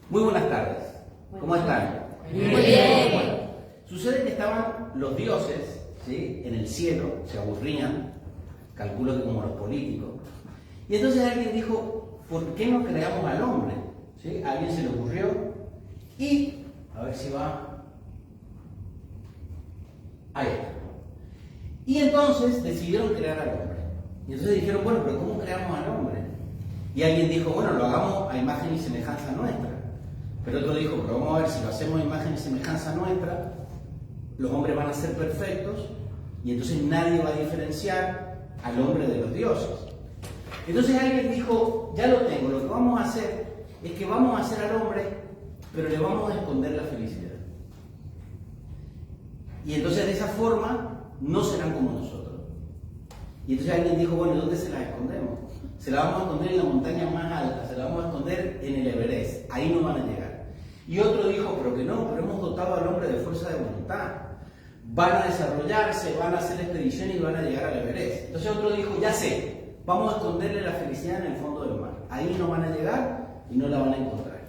Muy buenas tardes. ¿Cómo están? Muy bien. Bueno, sucede que estaban los dioses, ¿sí?, en el cielo, se aburrían, calculo que como los políticos. Y entonces alguien dijo, ¿por qué no creamos al hombre? ¿Sí? A alguien se le ocurrió y, a ver si va, ahí está. Y entonces decidieron crear al hombre. Y entonces dijeron, bueno, pero ¿cómo creamos al hombre? Y alguien dijo, bueno, lo hagamos a imagen y semejanza nuestra. Pero otro dijo, pero vamos a ver, si lo hacemos a imagen y semejanza nuestra, los hombres van a ser perfectos y entonces nadie va a diferenciar al hombre de los dioses. Entonces alguien dijo, ya lo tengo, lo que vamos a hacer es que vamos a hacer al hombre, pero le vamos a esconder la felicidad. Y entonces de esa forma no serán como nosotros. Y entonces alguien dijo, bueno, ¿dónde se las escondemos? Se la vamos a esconder en la montaña más alta, se la vamos a esconder en el Everest, ahí no van a llegar. Y otro dijo, pero que no, pero hemos dotado al hombre de fuerza de voluntad. Van a desarrollarse, van a hacer expediciones y van a llegar al Everest. Entonces otro dijo, ya sé, vamos a esconderle la felicidad en el fondo del mar. Ahí no van a llegar y no la van a encontrar.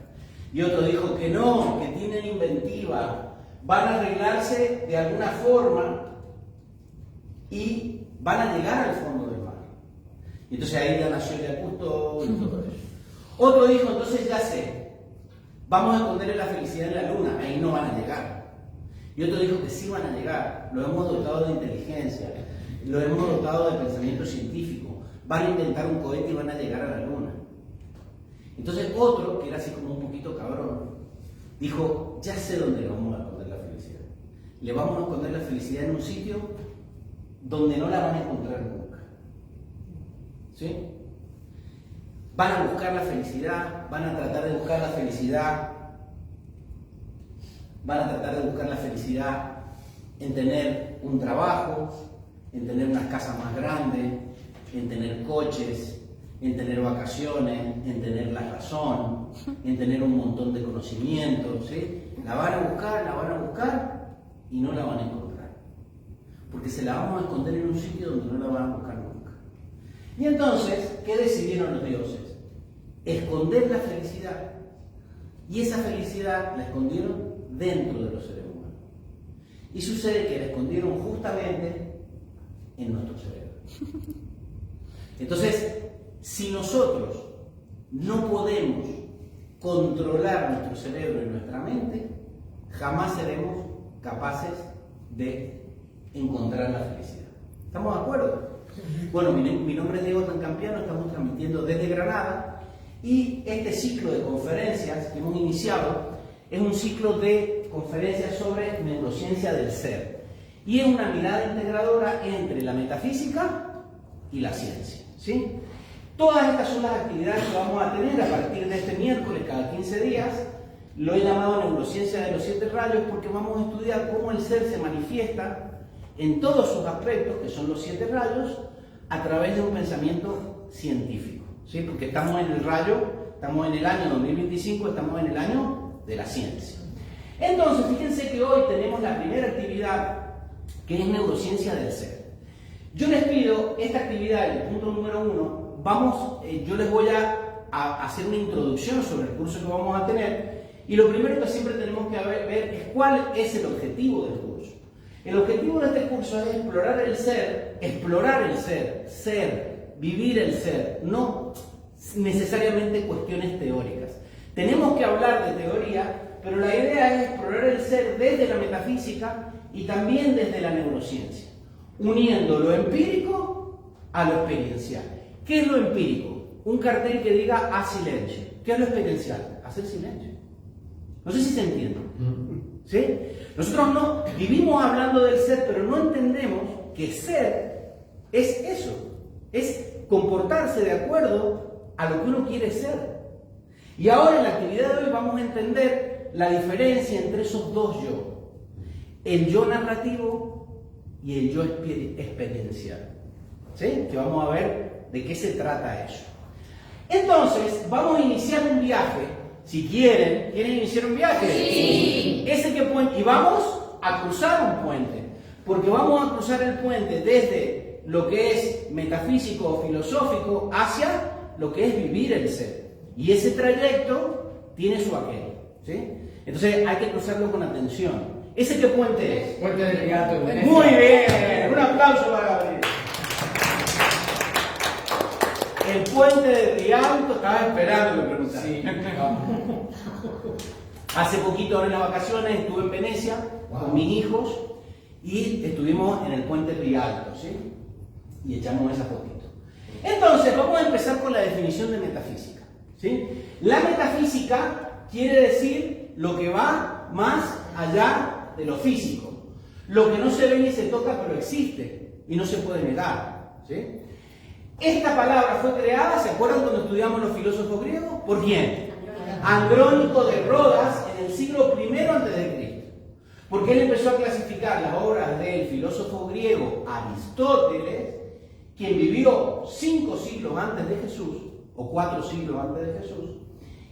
Y otro dijo que no, que tienen inventiva, van a arreglarse de alguna forma y van a llegar al fondo del mar. Y entonces ahí ya nació el Cousteau y todo eso. Otro dijo, entonces ya sé, vamos a esconderle la felicidad en la luna, ahí no van a llegar. Y otro dijo que sí van a llegar, lo hemos dotado de inteligencia, lo hemos dotado de pensamiento científico, van a inventar un cohete y van a llegar a la luna. Entonces otro, que era así como un poquito cabrón, dijo, ya sé dónde le vamos a esconder la felicidad. Le vamos a esconder la felicidad en un sitio donde no la van a encontrar nunca. ¿Sí? Van a buscar la felicidad, van a tratar de buscar la felicidad, van a tratar de buscar la felicidad en tener un trabajo, en tener unas casas más grandes, en tener coches, en tener vacaciones, en tener la razón, en tener un montón de conocimientos, ¿sí? La van a buscar y no la van a encontrar. Porque se la vamos a esconder en un sitio donde no la van a buscar nunca. Y entonces, ¿qué decidieron los dioses? Esconder la felicidad. Y esa felicidad la escondieron dentro de los seres humanos. Y sucede que la escondieron justamente en nuestro cerebro. Entonces, si nosotros no podemos controlar nuestro cerebro y nuestra mente, jamás seremos capaces de encontrar la felicidad. ¿Estamos de acuerdo? Bueno, mi nombre es Diego Tancampiano, estamos transmitiendo desde Granada y este ciclo de conferencias que hemos iniciado es un ciclo de conferencias sobre neurociencia del ser y es una mirada integradora entre la metafísica y la ciencia, ¿sí? Todas estas son las actividades que vamos a tener a partir de este miércoles cada 15 días. Lo he llamado neurociencia de los 7 rayos porque vamos a estudiar cómo el ser se manifiesta en todos sus aspectos, que son los 7 rayos, a través de un pensamiento científico, ¿sí? Porque estamos en el rayo, estamos en el año 2025, estamos en el año de la ciencia. Entonces, fíjense que hoy tenemos la primera actividad, que es neurociencia del ser. Yo les pido esta actividad, el punto número 1, yo les voy a hacer una introducción sobre el curso que vamos a tener, y lo primero que siempre tenemos que ver es cuál es el objetivo del curso. El objetivo de este curso es explorar el ser, vivir el ser, no necesariamente cuestiones teóricas. Tenemos que hablar de teoría, pero la idea es explorar el ser desde la metafísica y también desde la neurociencia, uniendo lo empírico a lo experiencial. ¿Qué es lo empírico? Un cartel que diga haz silencio. ¿Qué es lo experiencial? Hacer silencio. No sé si se entiende. ¿Sí? Nosotros no vivimos hablando del ser, pero no entendemos que ser es eso. Es comportarse de acuerdo a lo que uno quiere ser. Y ahora en la actividad de hoy vamos a entender la diferencia entre esos dos yo. El yo narrativo y el yo experiencial. ¿Sí? Que vamos a ver de qué se trata eso. Entonces, vamos a iniciar un viaje. Si ¿quieren iniciar un viaje? Sí. Y vamos a cruzar un puente. Porque vamos a cruzar el puente desde lo que es metafísico o filosófico hacia lo que es vivir el ser. Y ese trayecto tiene su aquel, ¿sí? Entonces hay que cruzarlo con atención. ¿Ese qué puente es? Puente de Rialto. Muy bien, un aplauso para Gabriel. El puente de Rialto, estaba esperando que preguntara. Sí. Hace poquito, ahora en las vacaciones, estuve en Venecia con mis hijos y estuvimos en el puente Rialto, ¿sí? Y echamos esa fotito. Entonces, vamos a empezar con la definición de metafísica, ¿sí? La metafísica quiere decir lo que va más allá de lo físico, lo que no se ve ni se toca, pero existe y no se puede negar, ¿sí? Esta palabra fue creada, ¿se acuerdan cuando estudiamos los filósofos griegos? ¿Por quién? Andrónico de Rodas en el siglo I a.C. Porque él empezó a clasificar las obras del filósofo griego Aristóteles, quien vivió 5 siglos antes de Jesús, o 4 siglos antes de Jesús,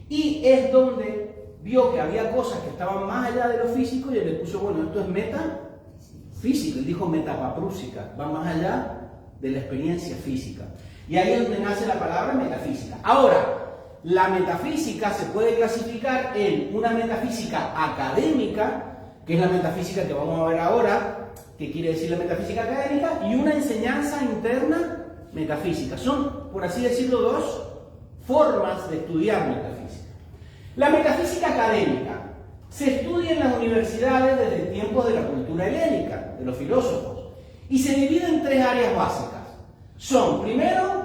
y es donde vio que había cosas que estaban más allá de lo físico y él le puso, bueno, esto es metafísico, él dijo metapaprúsica, va más allá de la experiencia física. Y ahí es donde nace la palabra metafísica. Ahora, la metafísica se puede clasificar en una metafísica académica, que es la metafísica que vamos a ver ahora, que quiere decir la metafísica académica, y una enseñanza interna metafísica. Son, por así decirlo, 2 formas de estudiar metafísica. La metafísica académica se estudia en las universidades desde tiempos de la cultura helénica, de los filósofos, y se divide en 3 áreas básicas. Son, primero,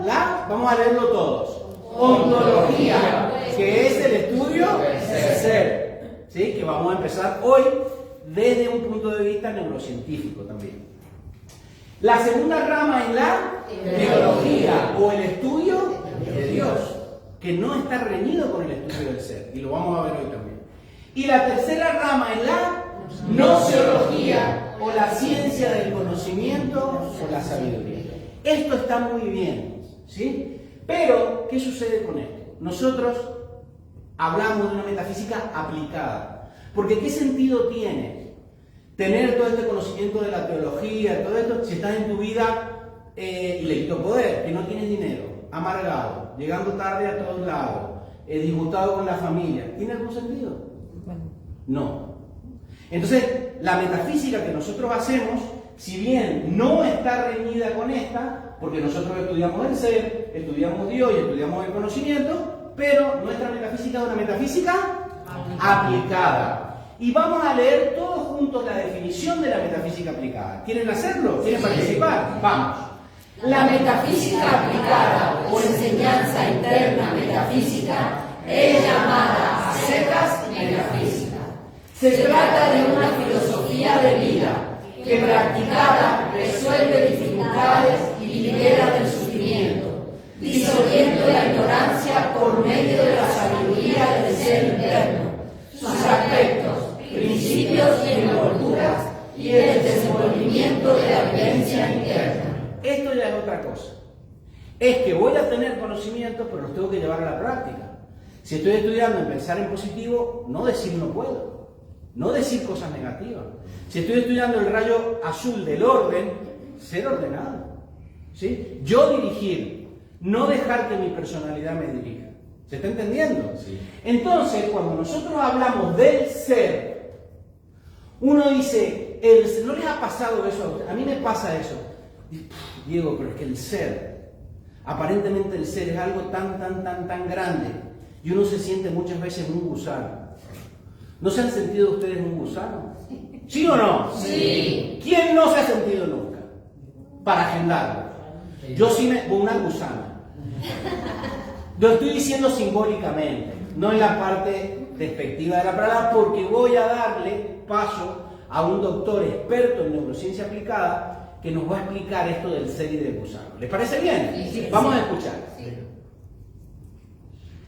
vamos a leerlo todos, ontología, que es el estudio del ser, ¿sí? Que vamos a empezar hoy desde un punto de vista neurocientífico también. La segunda rama es la teología, o el estudio de Dios, que no está reñido con el estudio del ser, y lo vamos a ver hoy también. Y la tercera rama es la gnoseología, o la ciencia del conocimiento, o la sabiduría. Esto está muy bien, ¿sí? Pero, ¿qué sucede con esto? Nosotros hablamos de una metafísica aplicada. Porque ¿qué sentido tiene tener todo este conocimiento de la teología, todo esto, si estás en tu vida y le quito poder, que no tienes dinero, amargado, llegando tarde a todos lados, disgustado con la familia? ¿Tiene algún sentido? No. Entonces, la metafísica que nosotros hacemos, si bien no está reñida con esta, porque nosotros estudiamos el ser, estudiamos Dios y estudiamos el conocimiento, pero nuestra metafísica es una metafísica aplicada. Y vamos a leer todos juntos la definición de la metafísica aplicada. ¿Quieren hacerlo? ¿Quieren participar? Vamos. La metafísica aplicada o enseñanza interna metafísica es llamada a secas metafísica. Se trata de una filosofía de vida que practicada resuelve dificultades y libera del sufrimiento, disolviendo la ignorancia por medio de la sabiduría del ser interno, sus aspectos, principios y envolturas y el desenvolvimiento de la vivencia interna. Esto ya es otra cosa. Es que voy a tener conocimientos, pero los tengo que llevar a la práctica. Si estoy estudiando en pensar en positivo, no decir no puedo. No decir cosas negativas. Si estoy estudiando el rayo azul del orden, ser ordenado, ¿sí? Yo dirigir, no dejar que mi personalidad me dirija. ¿Se está entendiendo? Sí. Entonces, cuando nosotros hablamos del ser, uno dice, ¿no les ha pasado eso a ustedes? A mí me pasa eso. Diego, pero es que el ser, aparentemente el ser es algo tan grande, y uno se siente muchas veces un gusano. ¿No se han sentido ustedes un gusano? ¿Sí o no? Sí. ¿Quién no se ha sentido nunca? Para agendarlo. Yo sí una gusana. Lo estoy diciendo simbólicamente, no en la parte despectiva de la palabra, porque voy a darle paso a un doctor experto en neurociencia aplicada que nos va a explicar esto del ser y del gusano. ¿Les parece bien? Sí. Vamos a escuchar.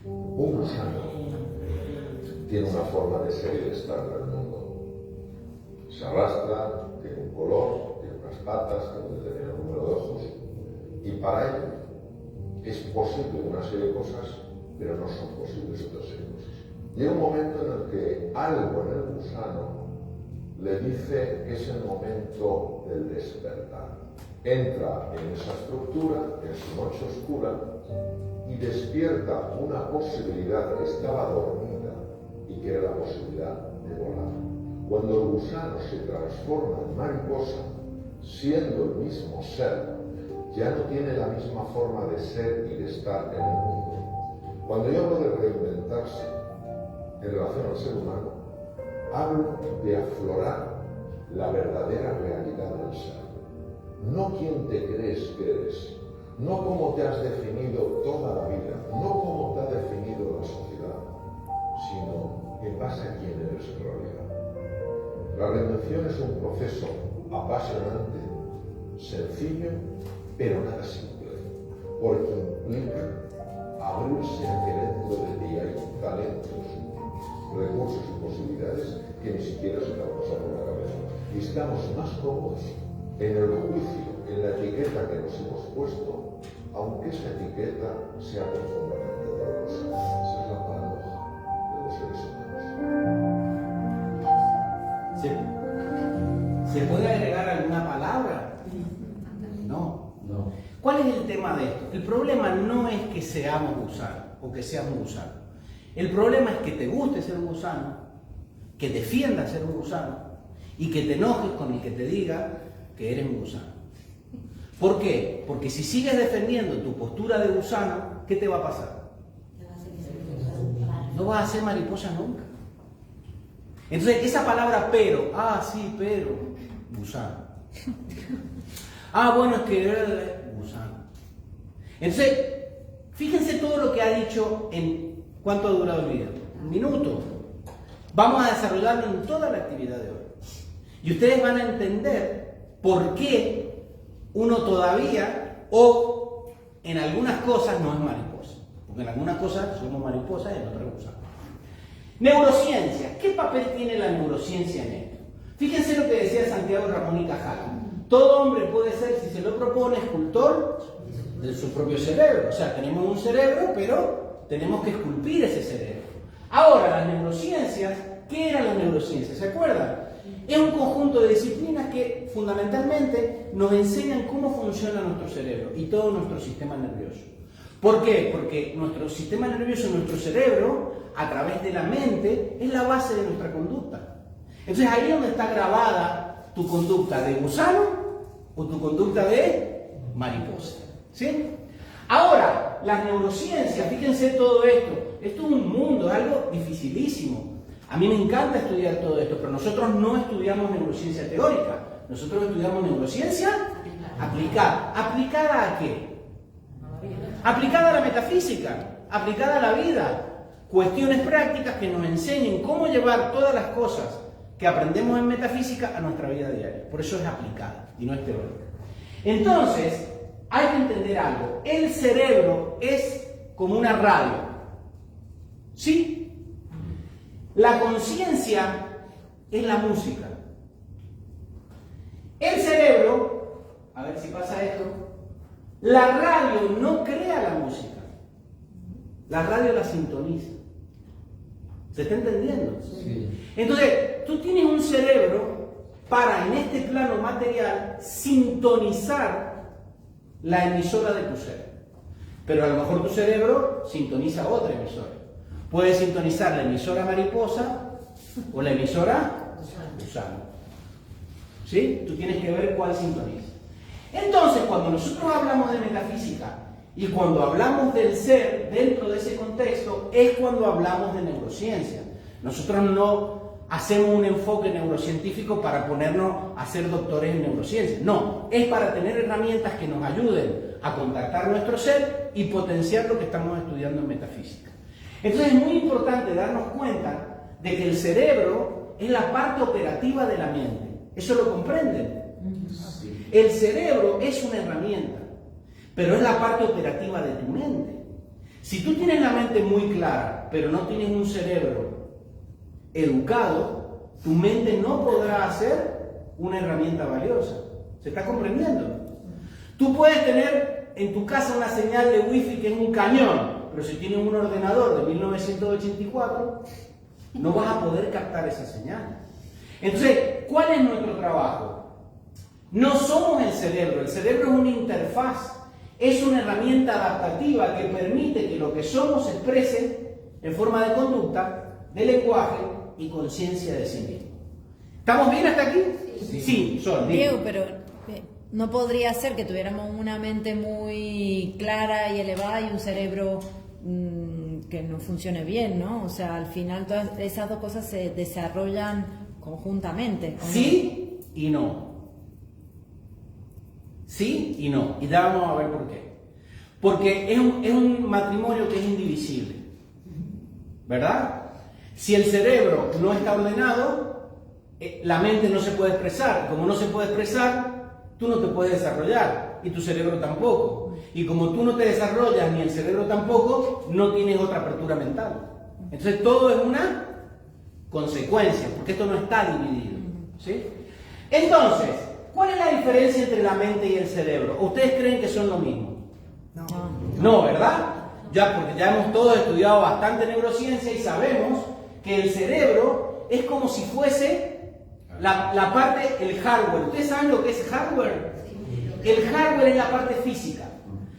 Un gusano tiene una forma de ser y de estar en el mundo. Se arrastra, tiene un color, tiene unas patas, tiene un determinado número de ojos, y para ello es posible una serie de cosas, pero no son posibles otra serie de cosas. Llega un momento en el que algo en el gusano le dice que es el momento del despertar. Entra en esa estructura, en su noche oscura, y despierta una posibilidad que estaba dormida y quiere la posibilidad de volar. Cuando el gusano se transforma en mariposa, siendo el mismo ser, ya no tiene la misma forma de ser y de estar en el mundo. Cuando yo hablo de reinventarse en relación al ser humano, hablo de aflorar la verdadera realidad del ser. No quién te crees que eres, no cómo te has definido toda la vida, no cómo te ha definido la sociedad, sino en base a quién eres en realidad. La reinvención es un proceso apasionante, sencillo, pero nada simple, porque implica abrirse a que dentro de ti hay talentos, recursos y posibilidades que ni siquiera se te han pasado por la cabeza. Y estamos más cómodos en el juicio, en la etiqueta que nos hemos puesto, aunque esa etiqueta sea profundamente dolorosa. Esa es la paradoja de los seres humanos. ¿Se puede agregar alguna palabra? No. ¿Cuál es el tema de esto? El problema no es que seamos gusanos o que seamos gusanos. El problema es que te guste ser un gusano, que defiendas ser un gusano y que te enojes con el que te diga que eres un gusano. ¿Por qué? Porque si sigues defendiendo tu postura de gusano, ¿qué te va a pasar? No vas a ser mariposa nunca. Entonces, esa palabra pero, sí, pero, gusano. Bueno, es que gusano. Entonces, fíjense todo lo que ha dicho en ¿cuánto ha durado el video? 1 minuto. Vamos a desarrollarlo en toda la actividad de hoy. Y ustedes van a entender por qué uno todavía, o en algunas cosas, no es mariposa. Porque en algunas cosas somos mariposas y en otras gusano. Neurociencia. ¿Qué papel tiene la neurociencia en esto? Fíjense lo que decía Santiago Ramón y Cajal. Todo hombre puede ser, si se lo propone, escultor de su propio cerebro. O sea, tenemos un cerebro, pero tenemos que esculpir ese cerebro. Ahora, las neurociencias, ¿qué eran las neurociencias? ¿Se acuerdan? Es un conjunto de disciplinas que fundamentalmente nos enseñan cómo funciona nuestro cerebro y todo nuestro sistema nervioso. ¿Por qué? Porque nuestro sistema nervioso, nuestro cerebro, a través de la mente, es la base de nuestra conducta. Entonces ahí es donde está grabada tu conducta de gusano o tu conducta de mariposa. ¿Sí? Ahora, las neurociencias, fíjense todo esto. Esto es un mundo, es algo dificilísimo. A mí me encanta estudiar todo esto, pero nosotros no estudiamos neurociencia teórica. Nosotros estudiamos neurociencia aplicada. ¿Aplicada a qué? Aplicada a la metafísica, aplicada a la vida. Cuestiones prácticas que nos enseñen cómo llevar todas las cosas que aprendemos en metafísica a nuestra vida diaria. Por eso es aplicada y no es teórica. Entonces, hay que entender algo. El cerebro es como una radio. ¿Sí? La conciencia es la música. El cerebro, a ver si pasa esto, la radio no crea la música. La radio la sintoniza. ¿Se está entendiendo? Sí. Entonces, tú tienes un cerebro para, en este plano material, sintonizar la emisora de tu ser. Pero a lo mejor tu cerebro sintoniza otra emisora. Puede sintonizar la emisora mariposa o la emisora gusano. ¿Sí? Tú tienes que ver cuál sintoniza. Entonces, cuando nosotros hablamos de metafísica y cuando hablamos del ser dentro de ese contexto, es cuando hablamos de neurociencia. Nosotros no hacemos un enfoque neurocientífico para ponernos a ser doctores en neurociencia. No, es para tener herramientas que nos ayuden a contactar nuestro ser y potenciar lo que estamos estudiando en metafísica. Entonces es muy importante darnos cuenta de que el cerebro es la parte operativa de la mente. ¿Eso lo comprenden? Sí. El cerebro es una herramienta, pero es la parte operativa de tu mente. Si tú tienes la mente muy clara, pero no tienes un cerebro educado, tu mente no podrá hacer una herramienta valiosa. ¿Se está comprendiendo? Tú puedes tener en tu casa una señal de wifi que es un cañón, pero si tienes un ordenador de 1984, no vas a poder captar esa señal. Entonces, ¿cuál es nuestro trabajo? No somos el cerebro es una interfaz, es una herramienta adaptativa que permite que lo que somos se exprese en forma de conducta de lenguaje y conciencia de sí mismo. ¿Estamos bien hasta aquí? Sí, Sol. Diego, pero no podría ser que tuviéramos una mente muy clara y elevada y un cerebro que no funcione bien, ¿no? O sea, al final todas esas dos cosas se desarrollan conjuntamente. Sí y no. Sí y no. Y ya vamos a ver por qué. Porque es un matrimonio que es indivisible. ¿Verdad? Si el cerebro no está ordenado, la mente no se puede expresar. Como no se puede expresar, tú no te puedes desarrollar y tu cerebro tampoco. Y como tú no te desarrollas ni el cerebro tampoco, no tienes otra apertura mental. Entonces todo es una consecuencia, porque esto no está dividido. ¿Sí? Entonces, ¿cuál es la diferencia entre la mente y el cerebro? ¿Ustedes creen que son lo mismo? No, ¿verdad? Porque ya hemos todos estudiado bastante neurociencia y sabemos que el cerebro es como si fuese la parte, el hardware. ¿Ustedes saben lo que es hardware? El hardware es la parte física.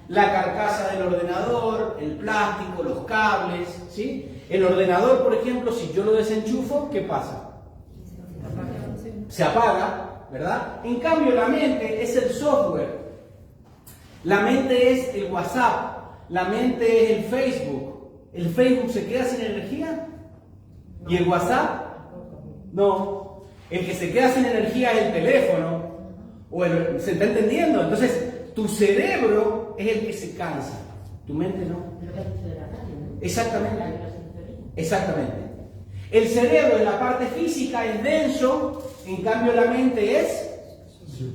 La carcasa del ordenador, el plástico, los cables, ¿sí? El ordenador, por ejemplo, si yo lo desenchufo, ¿qué pasa? Se apaga, ¿verdad? En cambio, la mente es el software. La mente es el WhatsApp. La mente es el Facebook. ¿El Facebook se queda sin energía? ¿Y el WhatsApp? No. El que se queda sin energía es el teléfono. ¿Se está entendiendo? Entonces, tu cerebro es el que se cansa. Tu mente no. Exactamente. Exactamente. El cerebro en la parte física es denso, en cambio la mente es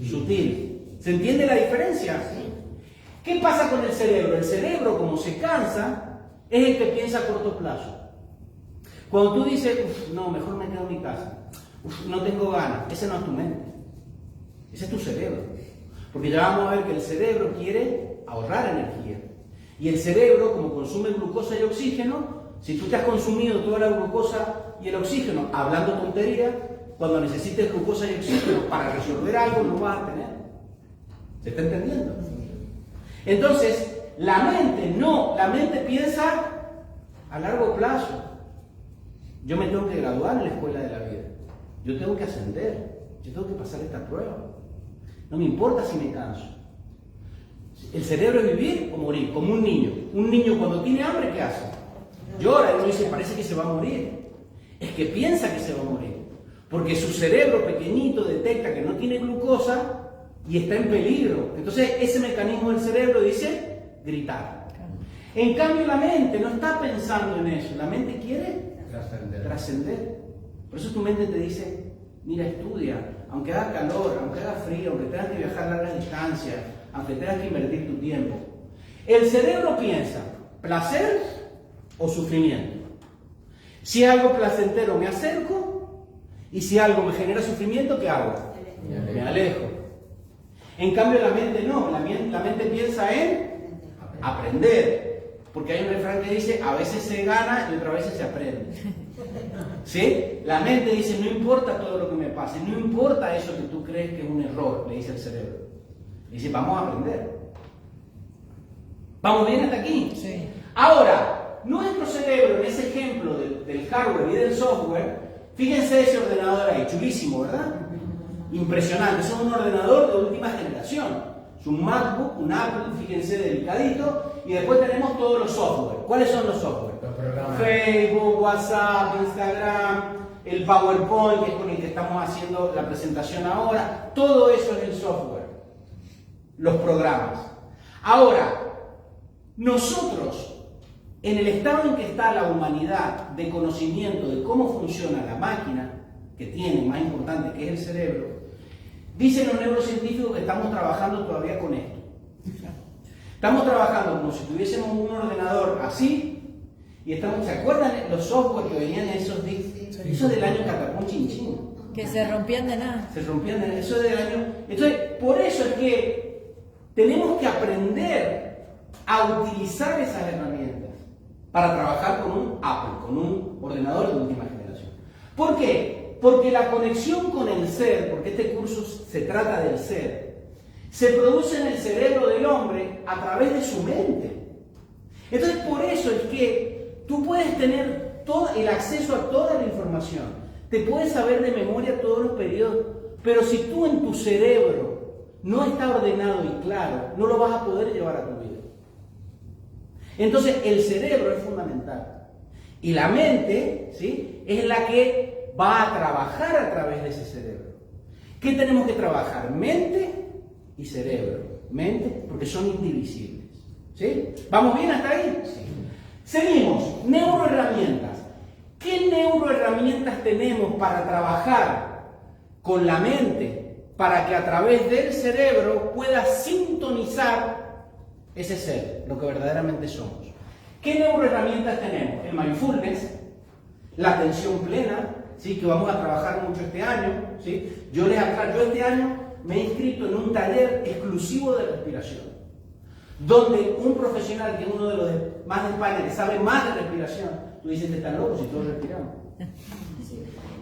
sutil. ¿Se entiende la diferencia? ¿Qué pasa con el cerebro? El cerebro, como se cansa, es el que piensa a corto plazo. Cuando tú dices, no, mejor me quedo en mi casa, no tengo ganas, ese no es tu mente, ese es tu cerebro. Porque ya vamos a ver que el cerebro quiere ahorrar energía. Y el cerebro, como consume glucosa y oxígeno, si tú te has consumido toda la glucosa y el oxígeno hablando tontería, cuando necesites glucosa y oxígeno para resolver algo, no vas a tener. ¿Se está entendiendo? Entonces, la mente no, la mente piensa a largo plazo. Yo me tengo que graduar en la escuela de la vida. Yo tengo que ascender. Yo tengo que pasar esta prueba. No me importa si me canso. El cerebro es vivir o morir, como un niño. Un niño cuando tiene hambre, ¿qué hace? Llora y uno dice, parece que se va a morir. Es que piensa que se va a morir. Porque su cerebro pequeñito detecta que no tiene glucosa y está en peligro. Entonces ese mecanismo del cerebro dice gritar. En cambio la mente no está pensando en eso. La mente quiere trascender. Por eso tu mente te dice, mira, estudia. Aunque haga calor, aunque haga frío, aunque tengas que viajar largas distancias, aunque tengas que invertir tu tiempo. El cerebro piensa, placer o sufrimiento. Si es algo placentero me acerco, y si algo me genera sufrimiento, ¿qué hago? Me alejo. En cambio la mente no, la mente piensa en aprender, porque hay un refrán que dice, a veces se gana y otras veces se aprende. ¿Sí? La mente dice, no importa todo lo que me pase, no importa eso que tú crees que es un error, le dice el cerebro. Le dice, vamos a aprender. ¿Vamos bien hasta aquí? Sí. Ahora, nuestro cerebro, en ese ejemplo del hardware y del software, fíjense ese ordenador ahí, chulísimo, ¿verdad? Impresionante, es un ordenador de última generación. Es un MacBook, un Apple, fíjense, delicadito. Y después tenemos todos los software. ¿Cuáles son los software? Facebook, WhatsApp, Instagram, el PowerPoint, que es con el que estamos haciendo la presentación ahora. Todo eso es el software. Los programas. Ahora, nosotros, en el estado en que está la humanidad de conocimiento de cómo funciona la máquina que tiene, más importante que es el cerebro, dicen los neurocientíficos que estamos trabajando todavía con esto. Estamos trabajando como si tuviésemos un ordenador así, y estamos, ¿se acuerdan los software que venían en esos discos? Eso del año catapum chinchín. Que se rompían de nada. Se rompían de nada, eso del año. Entonces, por eso es que tenemos que aprender a utilizar esas herramientas para trabajar con un Apple, con un ordenador de última generación. ¿Por qué? Porque la conexión con el ser, porque este curso se trata del ser, se produce en el cerebro del hombre a través de su mente. Entonces, por eso es que tú puedes tener el acceso a toda la información. Te puedes saber de memoria todos los periodos, pero si tú en tu cerebro no está ordenado y claro, no lo vas a poder llevar a tu vida. Entonces, el cerebro es fundamental. Y la mente, ¿sí?, es la que va a trabajar a través de ese cerebro. ¿Qué tenemos que trabajar? Mente y cerebro. Mente, porque son indivisibles. ¿Sí? ¿Vamos bien hasta ahí? Sí. Seguimos. Neuroherramientas. ¿Qué neuroherramientas tenemos para trabajar con la mente para que a través del cerebro pueda sintonizar ese ser, lo que verdaderamente somos? ¿Qué neuroherramientas tenemos? El mindfulness, la atención plena, ¿sí?, que vamos a trabajar mucho este año, ¿sí? Yo este año me he inscrito en un taller exclusivo de respiración, donde un profesional, que es uno de los más de España, que sabe más de respiración, tú dices, están locos si todos respiramos.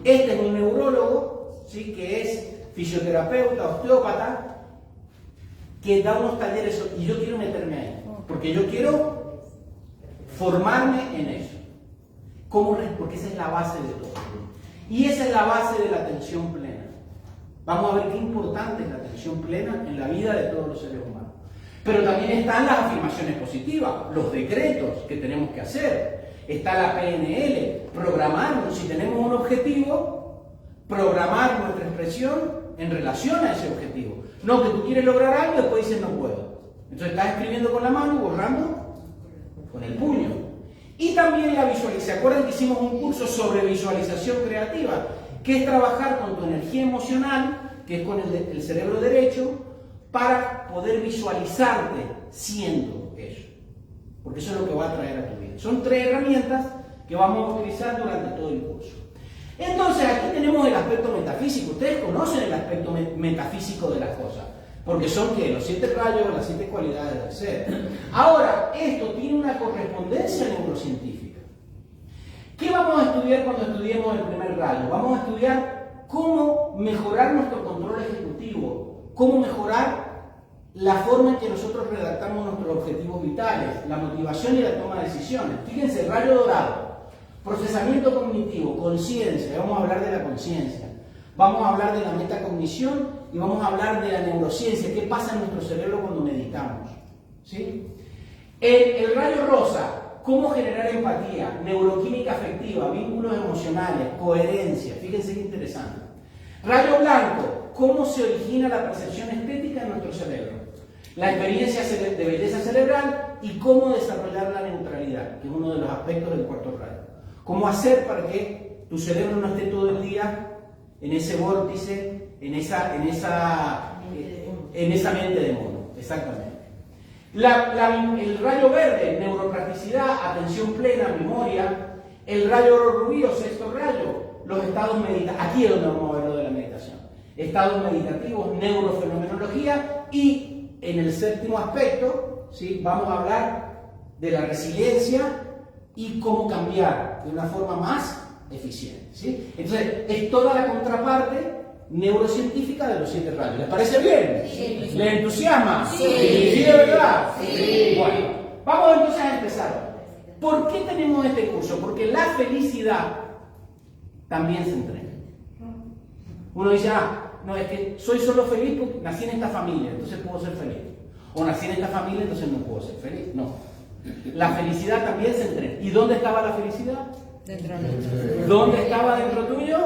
Este es un neurólogo, ¿sí?, que es fisioterapeuta, osteópata, que da unos talleres, y yo quiero meterme ahí, porque yo quiero formarme en eso. Porque esa es la base de todo. Y esa es la base de la atención plena. Vamos a ver qué importante es la atención plena en la vida de todos los seres humanos. Pero también están las afirmaciones positivas, los decretos que tenemos que hacer. Está la PNL, programarnos. Si tenemos un objetivo, programar nuestra expresión en relación a ese objetivo. No que tú quieres lograr algo y después dices no puedo. Entonces estás escribiendo con la mano y borrando con el puño. Y también la visualización. ¿Se acuerdan que hicimos un curso sobre visualización creativa? Que es trabajar con tu energía emocional, que es con el cerebro derecho, para poder visualizarte siendo eso. Porque eso es lo que va a traer a tu vida. Son 3 herramientas que vamos a utilizar durante todo el curso. Entonces, aquí tenemos el aspecto metafísico. Ustedes conocen el aspecto metafísico de las cosas. Porque son ¿qué? Los 7 rayos, las 7 cualidades del ser. Ahora, esto tiene una correspondencia neurocientífica. ¿Qué vamos a estudiar cuando estudiemos el primer rayo? Vamos a estudiar cómo mejorar nuestro control ejecutivo, cómo mejorar la forma en que nosotros redactamos nuestros objetivos vitales, la motivación y la toma de decisiones. Fíjense, el rayo dorado, procesamiento cognitivo, conciencia, vamos a hablar de la conciencia. Vamos a hablar de la metacognición y vamos a hablar de la neurociencia, qué pasa en nuestro cerebro cuando meditamos. ¿Sí? El rayo rosa, cómo generar empatía, neuroquímica afectiva, vínculos emocionales, coherencia. Fíjense qué interesante. Rayo blanco, cómo se origina la percepción estética en nuestro cerebro. La experiencia de belleza cerebral y cómo desarrollar la neutralidad, que es uno de los aspectos del cuarto rayo. Cómo hacer para que tu cerebro no esté todo el día en ese vórtice, en esa mente de mono, exactamente. El rayo verde, neuroplasticidad, atención plena, memoria. El rayo rubí o sexto rayo, los estados meditativos. Aquí es donde vamos a ver lo de la meditación. Estados meditativos, neurofenomenología y en el séptimo aspecto, ¿sí?, vamos a hablar de la resiliencia y cómo cambiar de una forma más eficiente. ¿Sí? Entonces, es toda la contraparte neurocientífica de los 7 rayos. ¿Les parece bien? Sí. ¿Les entusiasma? Sí. ¿Sí de verdad? Sí. Bueno, vamos entonces a empezar. ¿Por qué tenemos este curso? Porque la felicidad también se entrena. Uno dice, no, es que soy solo feliz porque nací en esta familia, entonces puedo ser feliz. O nací en esta familia, entonces no puedo ser feliz. No. La felicidad también se entrena. ¿Y dónde estaba la felicidad? Dentro de nosotros. ¿Dónde estaba dentro tuyo?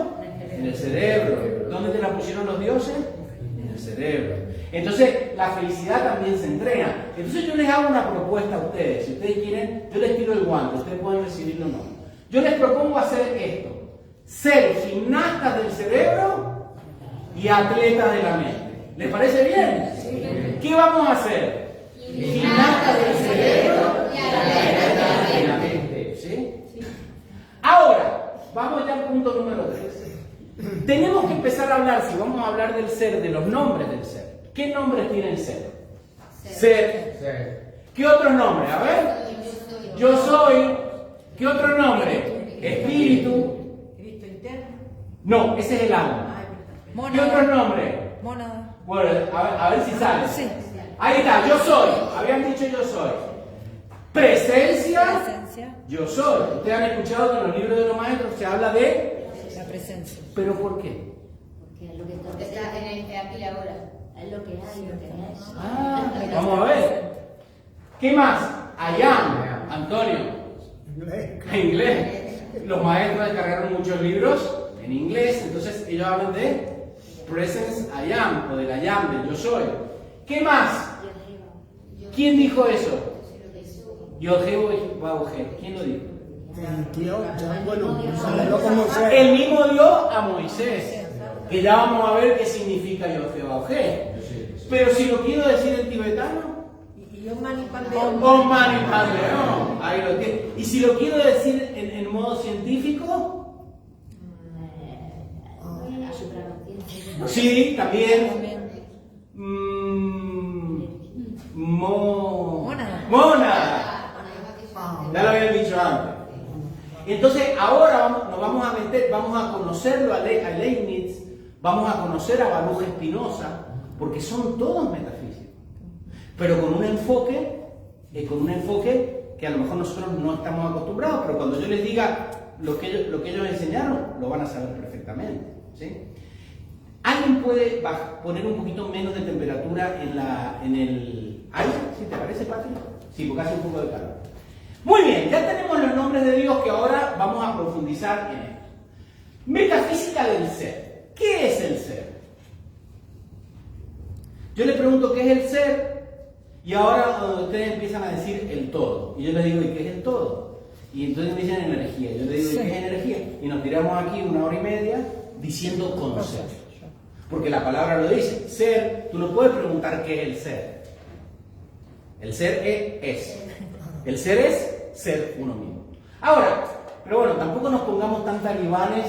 En el cerebro. ¿Dónde te la pusieron los dioses? En el cerebro. Entonces, la felicidad también se entrena. Entonces, yo les hago una propuesta a ustedes. Si ustedes quieren, yo les tiro el guante. Ustedes pueden recibirlo o no. Yo les propongo hacer esto. Ser gimnastas del cerebro y atletas de la mente. ¿Les parece bien? Sí. ¿Qué vamos a hacer? Gimnastas del cerebro y atletas de la mente. ¿Sí? Ahora, vamos ya al punto número 3. Tenemos que empezar a hablar, si vamos a hablar del ser, de los nombres del ser. ¿Qué nombres tiene el ser? Ser. ¿Qué otros nombres? A ver. Yo soy. ¿Qué otro nombre? Espíritu. Cristo interno. No, ese es el alma. ¿Qué otro nombre? Mónada. Bueno, a ver si sale. Sí. Ahí está, yo soy. Habían dicho yo soy. Presencia presencia, yo soy. Ustedes han escuchado que en los libros de los maestros se habla de la presencia. ¿pero por qué? Porque es lo que Porque está en el aquí y ahora. es lo que hay, lo que es. Vamos a ver. ¿Qué más? Ayam, Antonio. En inglés. Los maestros descargaron muchos libros en inglés, entonces ellos hablan de presence I am, o del I am, del yo soy. ¿Qué más? ¿Quién dijo eso? Yod-Heh-Vav-Heh. ¿Quién lo dijo? El mismo dio a Moisés, que ya vamos a ver qué significa Yod-Heh-Vav-Heh. Pero si lo quiero decir en tibetano, Om Mani Padme Hum. Ahí lo tiene. Y si lo quiero decir en modo científico, La supraconsciencia. sí, también. Mónada. Ya lo habían dicho antes. Entonces, ahora nos vamos a meter, vamos a conocerlo a Leibniz, vamos a conocer a Baruch Spinoza, porque son todos metafísicos, pero con un enfoque que a lo mejor nosotros no estamos acostumbrados, pero cuando yo les diga lo que ellos enseñaron, lo van a saber perfectamente, ¿sí? ¿Alguien puede poner un poquito menos de temperatura en el aire? ¿Sí te parece, Pati? Sí, porque hace un poco de calor. Muy bien, ya tenemos los nombres de Dios que ahora vamos a profundizar en esto. Metafísica del ser. ¿Qué es el ser? Yo les pregunto qué es el ser y ahora ustedes empiezan a decir el todo. Y yo les digo, ¿y qué es el todo? Y entonces me dicen energía. Yo les digo, ¿y qué es energía? Y nos tiramos aquí 1 hora y media diciendo conceptos. Porque la palabra lo dice. Ser, tú no puedes preguntar qué es el ser. El ser es. El ser es ser uno mismo. Ahora, pero bueno, tampoco nos pongamos tan talibanes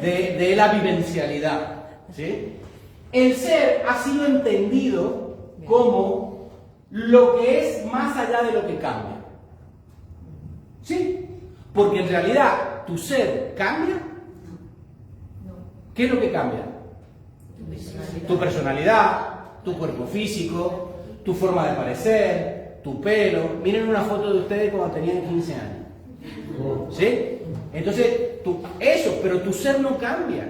de la vivencialidad, ¿sí? El ser ha sido entendido como lo que es más allá de lo que cambia. ¿Sí? Porque en realidad tu ser cambia. ¿Qué es lo que cambia? Tu personalidad, tu cuerpo físico, tu forma de parecer, tu pelo. Miren una foto de ustedes cuando tenían 15 años. ¿Sí? Entonces, pero tu ser no cambia.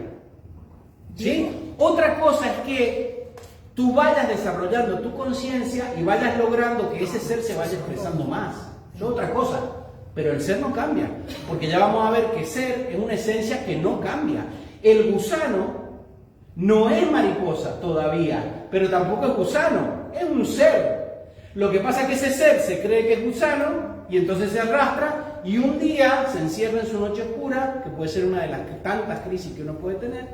¿Sí? Otra cosa es que tú vayas desarrollando tu conciencia y vayas logrando que ese ser se vaya expresando más. Es otra cosa. Pero el ser no cambia. Porque ya vamos a ver que ser es una esencia que no cambia. El gusano no es mariposa todavía, pero tampoco es gusano, es un ser. Lo que pasa es que ese ser se cree que es gusano y entonces se arrastra y un día se encierra en su noche oscura, que puede ser una de las tantas crisis que uno puede tener,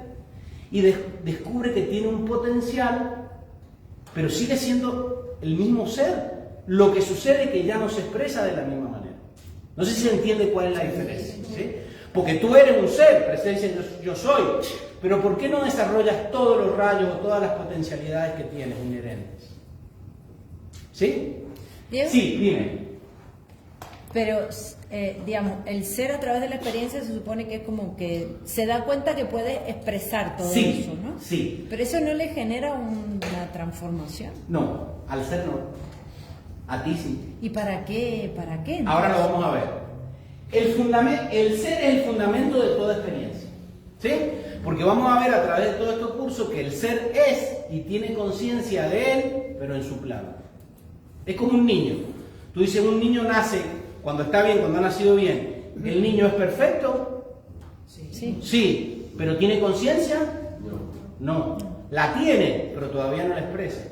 y descubre que tiene un potencial, pero sigue siendo el mismo ser. Lo que sucede es que ya no se expresa de la misma manera. No sé si se entiende cuál es la diferencia, ¿sí? Porque tú eres un ser, presencia yo soy, pero ¿por qué no desarrollas todos los rayos o todas las potencialidades que tienes inherentes? ¿Sí? ¿Diego? Sí, dime. Pero, digamos, el ser a través de la experiencia se supone que es como que se da cuenta que puede expresar todo eso, ¿no? Sí. Pero eso no le genera una transformación. No, al ser no. A ti sí. ¿Y para qué? ¿Para qué? Entonces? Ahora lo vamos a ver. El ser es el fundamento de toda experiencia. ¿Sí? Porque vamos a ver a través de todo este curso que el ser es y tiene conciencia de él, pero en su plano. Es como un niño. Tú dices, un niño nace cuando está bien, cuando ha nacido bien. ¿El niño es perfecto? Sí. Sí. ¿Pero tiene conciencia? No. La tiene, pero todavía no la expresa.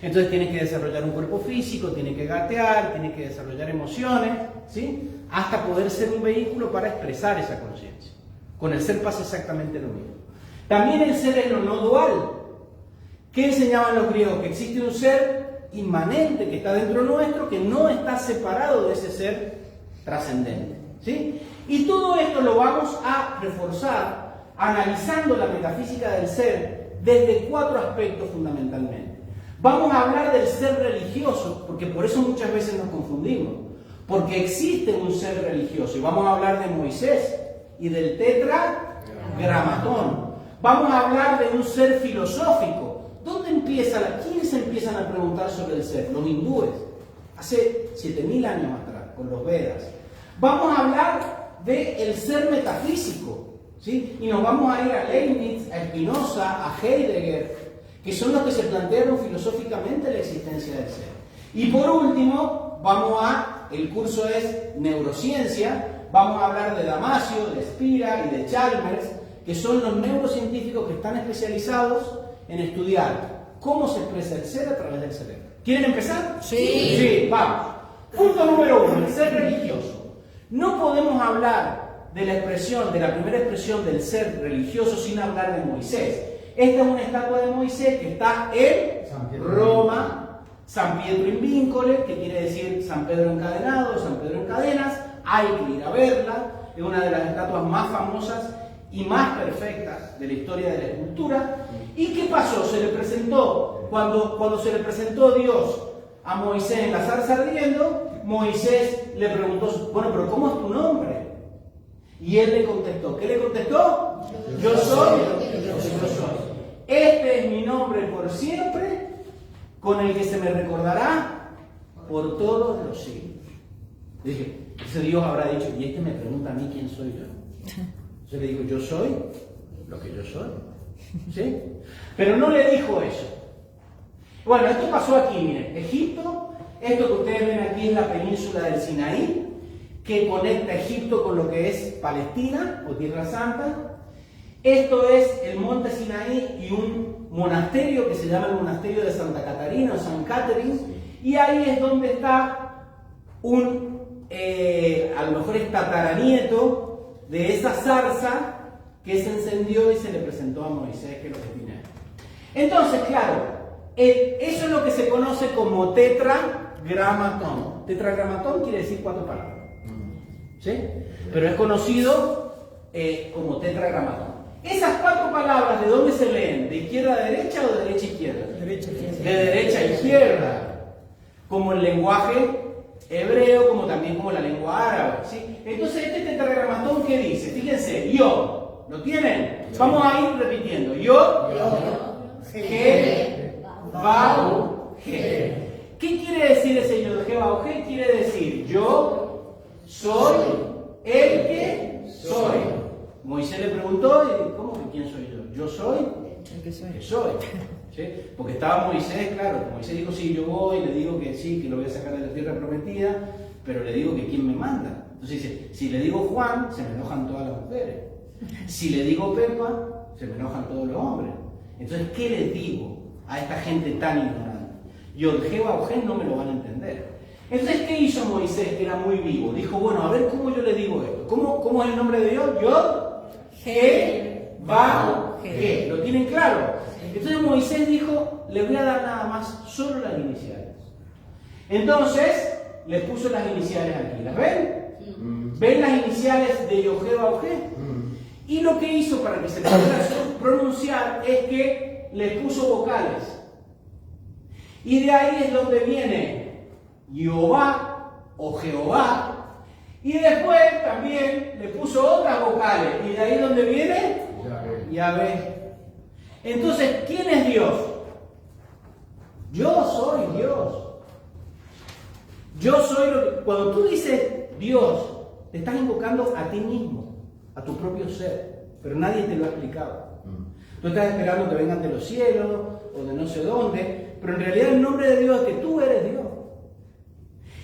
Entonces tiene que desarrollar un cuerpo físico, tiene que gatear, tiene que desarrollar emociones, ¿sí? Hasta poder ser un vehículo para expresar esa conciencia. Con el ser pasa exactamente lo mismo. También el ser es lo no dual. ¿Qué enseñaban los griegos? Que existe un ser inmanente que está dentro nuestro, que no está separado de ese ser trascendente, ¿sí? Y todo esto lo vamos a reforzar analizando la metafísica del ser desde 4 aspectos fundamentalmente. Vamos a hablar del ser religioso, porque por eso muchas veces nos confundimos, porque existe un ser religioso, y vamos a hablar de Moisés y del tetragramatón. Vamos a hablar de un ser filosófico. ¿Quiénes se empiezan a preguntar sobre el ser? Los hindúes, hace 7000 años atrás, con los Vedas. Vamos a hablar del ser metafísico, ¿sí? Y nos vamos a ir a Leibniz, a Spinoza, a Heidegger, que son los que se plantearon filosóficamente la existencia del ser. Y por último, el curso es neurociencia, vamos a hablar de Damasio, de Spira y de Chalmers, que son los neurocientíficos que están especializados en estudiar cómo se expresa el ser a través del cerebro. ¿Quieren empezar? Sí. Sí, vamos. Punto número 1, el ser religioso. No podemos hablar de la primera expresión del ser religioso sin hablar de Moisés. Esta es una estatua de Moisés que está en Roma, San Pietro in Vincole, que quiere decir San Pedro encadenado, San Pedro en cadenas. Hay que ir a verla, es una de las estatuas más famosas y más perfectas de la historia de la escultura. ¿Y qué pasó? Se le presentó, cuando se le presentó Dios a Moisés en la zarza ardiendo, Moisés le preguntó, bueno, pero ¿cómo es tu nombre? Y él le contestó, ¿qué le contestó? Yo soy. Este es mi nombre por siempre, con el que se me recordará por todos los siglos. Dije, ese Dios habrá dicho, y este me pregunta a mí quién soy yo. Yo le digo, yo soy lo que yo soy. ¿Sí? Pero no le dijo eso. Bueno, esto pasó aquí, miren, Egipto, esto que ustedes ven aquí es la península del Sinaí, que conecta Egipto con lo que es Palestina o Tierra Santa. Esto es el monte Sinaí y un monasterio que se llama el monasterio de Santa Catarina o San Catherine, y ahí es donde está a lo mejor es tataranieto de esa zarza que se encendió y se le presentó a Moisés, que es lo que tiene. Entonces, claro, eso es lo que se conoce como tetragramatón. Tetragramatón quiere decir 4 palabras, ¿sí? Pero es conocido como tetragramatón. Esas 4 palabras, ¿de dónde se leen? ¿De izquierda a derecha o de derecha a izquierda? De derecha a izquierda. Como el lenguaje hebreo, como también como la lengua árabe, ¿sí? Entonces, este tetragramatón, ¿qué dice? Fíjense, yo, ¿lo tienen? Vamos a ir repitiendo. Yo, Ge, Bau, Ge. ¿Qué quiere decir ese yo, Ge, Bau, Ge? Quiere decir, yo soy el que soy. Moisés le preguntó, y ¿cómo que quién soy yo? Yo soy el que soy. ¿Sí? Porque estaba Moisés, claro, Moisés dijo, sí, yo voy, le digo que sí, que lo voy a sacar de la tierra prometida, pero le digo que quién me manda. Entonces dice, si le digo Juan, se me enojan todas las mujeres. Si le digo Pepa, se me enojan todos los hombres. Entonces, ¿qué les digo a esta gente tan ignorante? Yod, Ge, Bau, Ge no me lo van a entender. Entonces, ¿qué hizo Moisés, que era muy vivo? Dijo, bueno, a ver cómo yo le digo esto. ¿Cómo es el nombre de Dios? Yod, Ge, Bau, Ge. ¿Lo tienen claro? Entonces Moisés dijo, le voy a dar nada más solo las iniciales. Entonces, les puso las iniciales aquí. ¿Las ven? ¿Ven las iniciales de Yod, Ge, Bau, Ge? Y lo que hizo para que se pudiera pronunciar es que les puso vocales. Y de ahí es donde viene Jehová o Jehová. Y después también le puso otras vocales. Y de ahí es donde viene Yahvé. Entonces, ¿quién es Dios? Yo soy Dios. Yo soy lo que... Cuando tú dices Dios, te estás invocando a ti mismo, a tu propio ser, pero nadie te lo ha explicado. Tú estás esperando que vengan de los cielos o de no sé dónde, pero en realidad el nombre de Dios es que tú eres Dios.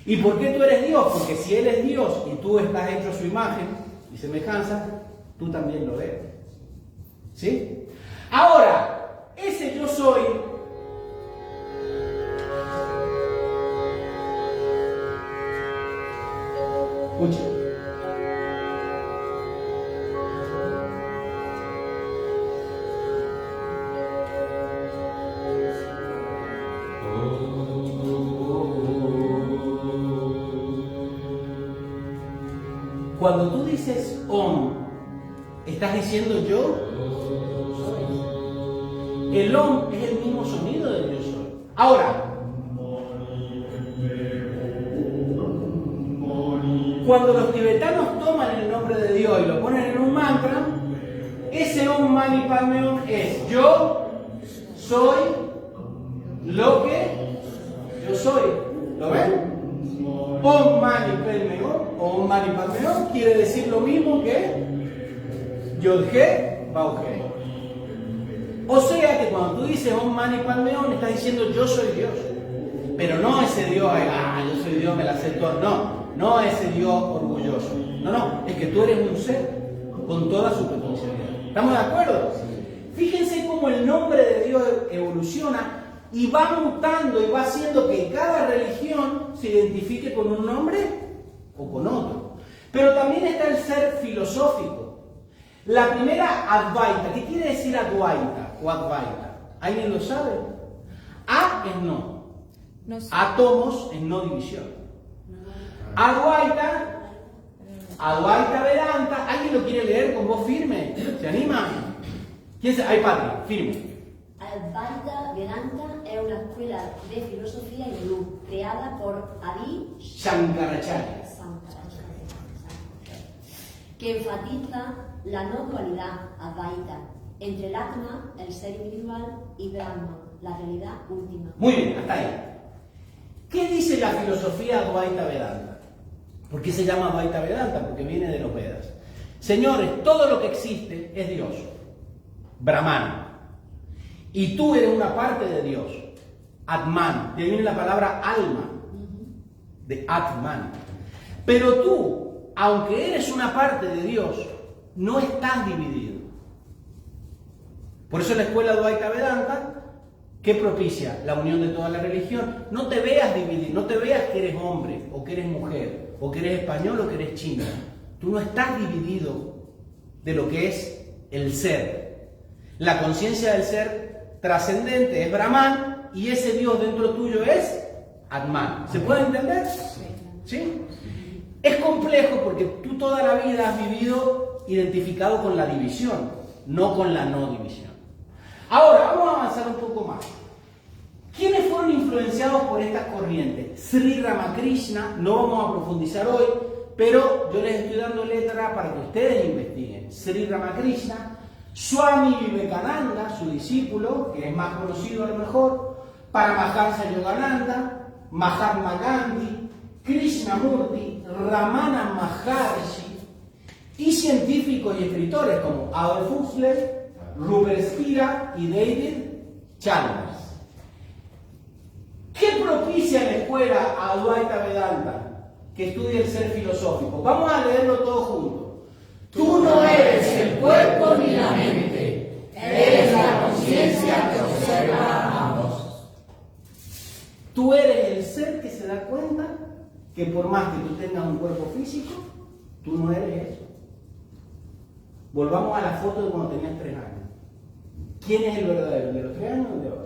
¿Y por qué tú eres Dios? Porque si Él es Dios y tú estás hecho a su imagen y semejanza, tú también lo eres. ¿Sí? Ahora, ese yo soy escuchen. Cuando tú dices Om, estás diciendo yo soy. El Om es el mismo sonido del yo soy. Ahora, cuando los tibetanos toman el nombre de Dios y lo ponen en un mantra, ese Om Mani Padme Hum es yo soy lo que yo soy. ¿Lo ven? Om Mani Padme Hum, o Om Mani Padme Hum, quiere decir lo mismo que Yod-He, Vav-He. O sea que cuando tú dices Om Mani Padme Hum, estás diciendo yo soy Dios. Pero no ese Dios, yo soy Dios, me la sé todo. No ese Dios orgulloso. No, es que tú eres un ser con toda su potencialidad. ¿Estamos de acuerdo? Fíjense cómo el nombre de Dios evoluciona y va mutando y va haciendo que cada religión se identifique con un nombre o con otro. Pero también está el ser filosófico. La primera, Advaita. ¿Qué quiere decir Advaita o Advaita? ¿Alguien lo sabe? A es no. Átomos es no división. Advaita Vedanta. ¿Alguien lo quiere leer con voz firme? ¿Se anima? ¿Quién se? Ay, Patri, firme. Advaita Vedanta è una escuela de filosofía hindú creada por Adi Shankaracharya. Que enfatiza la no dualidad Advaita entre el Atma, el ser individual, y Brahma, la realidad última. Muy bien, hasta ahí. ¿Qué dice la filosofía Advaita Vedanta? ¿Por qué se llama Advaita Vedanta? Porque viene de los Vedas. Señores, todo lo que existe es Dios, Brahman. Y tú eres una parte de Dios, Atman. De ahí viene la palabra alma, de Atman. Pero tú, aunque eres una parte de Dios, no estás dividido. Por eso la escuela Advaita Vedanta, ¿qué propicia? La unión de toda la religión. No te veas dividido, no te veas que eres hombre, o que eres mujer, o que eres español, o que eres chino. Tú no estás dividido de lo que es el ser. La conciencia del ser trascendente es Brahman, y ese Dios dentro tuyo es Atman. ¿Se puede entender? ¿Sí? Es complejo porque tú toda la vida has vivido identificado con la división, no con la no división. Ahora, vamos a avanzar un poco más. ¿Quiénes fueron influenciados por estas corrientes? Sri Ramakrishna, no vamos a profundizar hoy, pero yo les estoy dando letra para que ustedes investiguen. Sri Ramakrishna, Swami Vivekananda, su discípulo, que es más conocido a lo mejor, Paramahansa Yogananda, Mahatma Gandhi, Krishnamurti, Ramana Maharshi, y científicos y escritores como Adolf Huxley, Robert Spira y David Chalmers. ¿Qué propicia la escuela Advaita Vedanta? Que estudie el ser filosófico. Vamos a leerlo todos juntos. Tú no eres el cuerpo ni la mente, eres la conciencia que observa a ambos. Tú eres el ser que se da cuenta que por más que tú tengas un cuerpo físico, tú no eres eso. Volvamos a la foto de cuando tenías 3 años. ¿Quién es el verdadero? ¿El de los 3 años o el de ahora?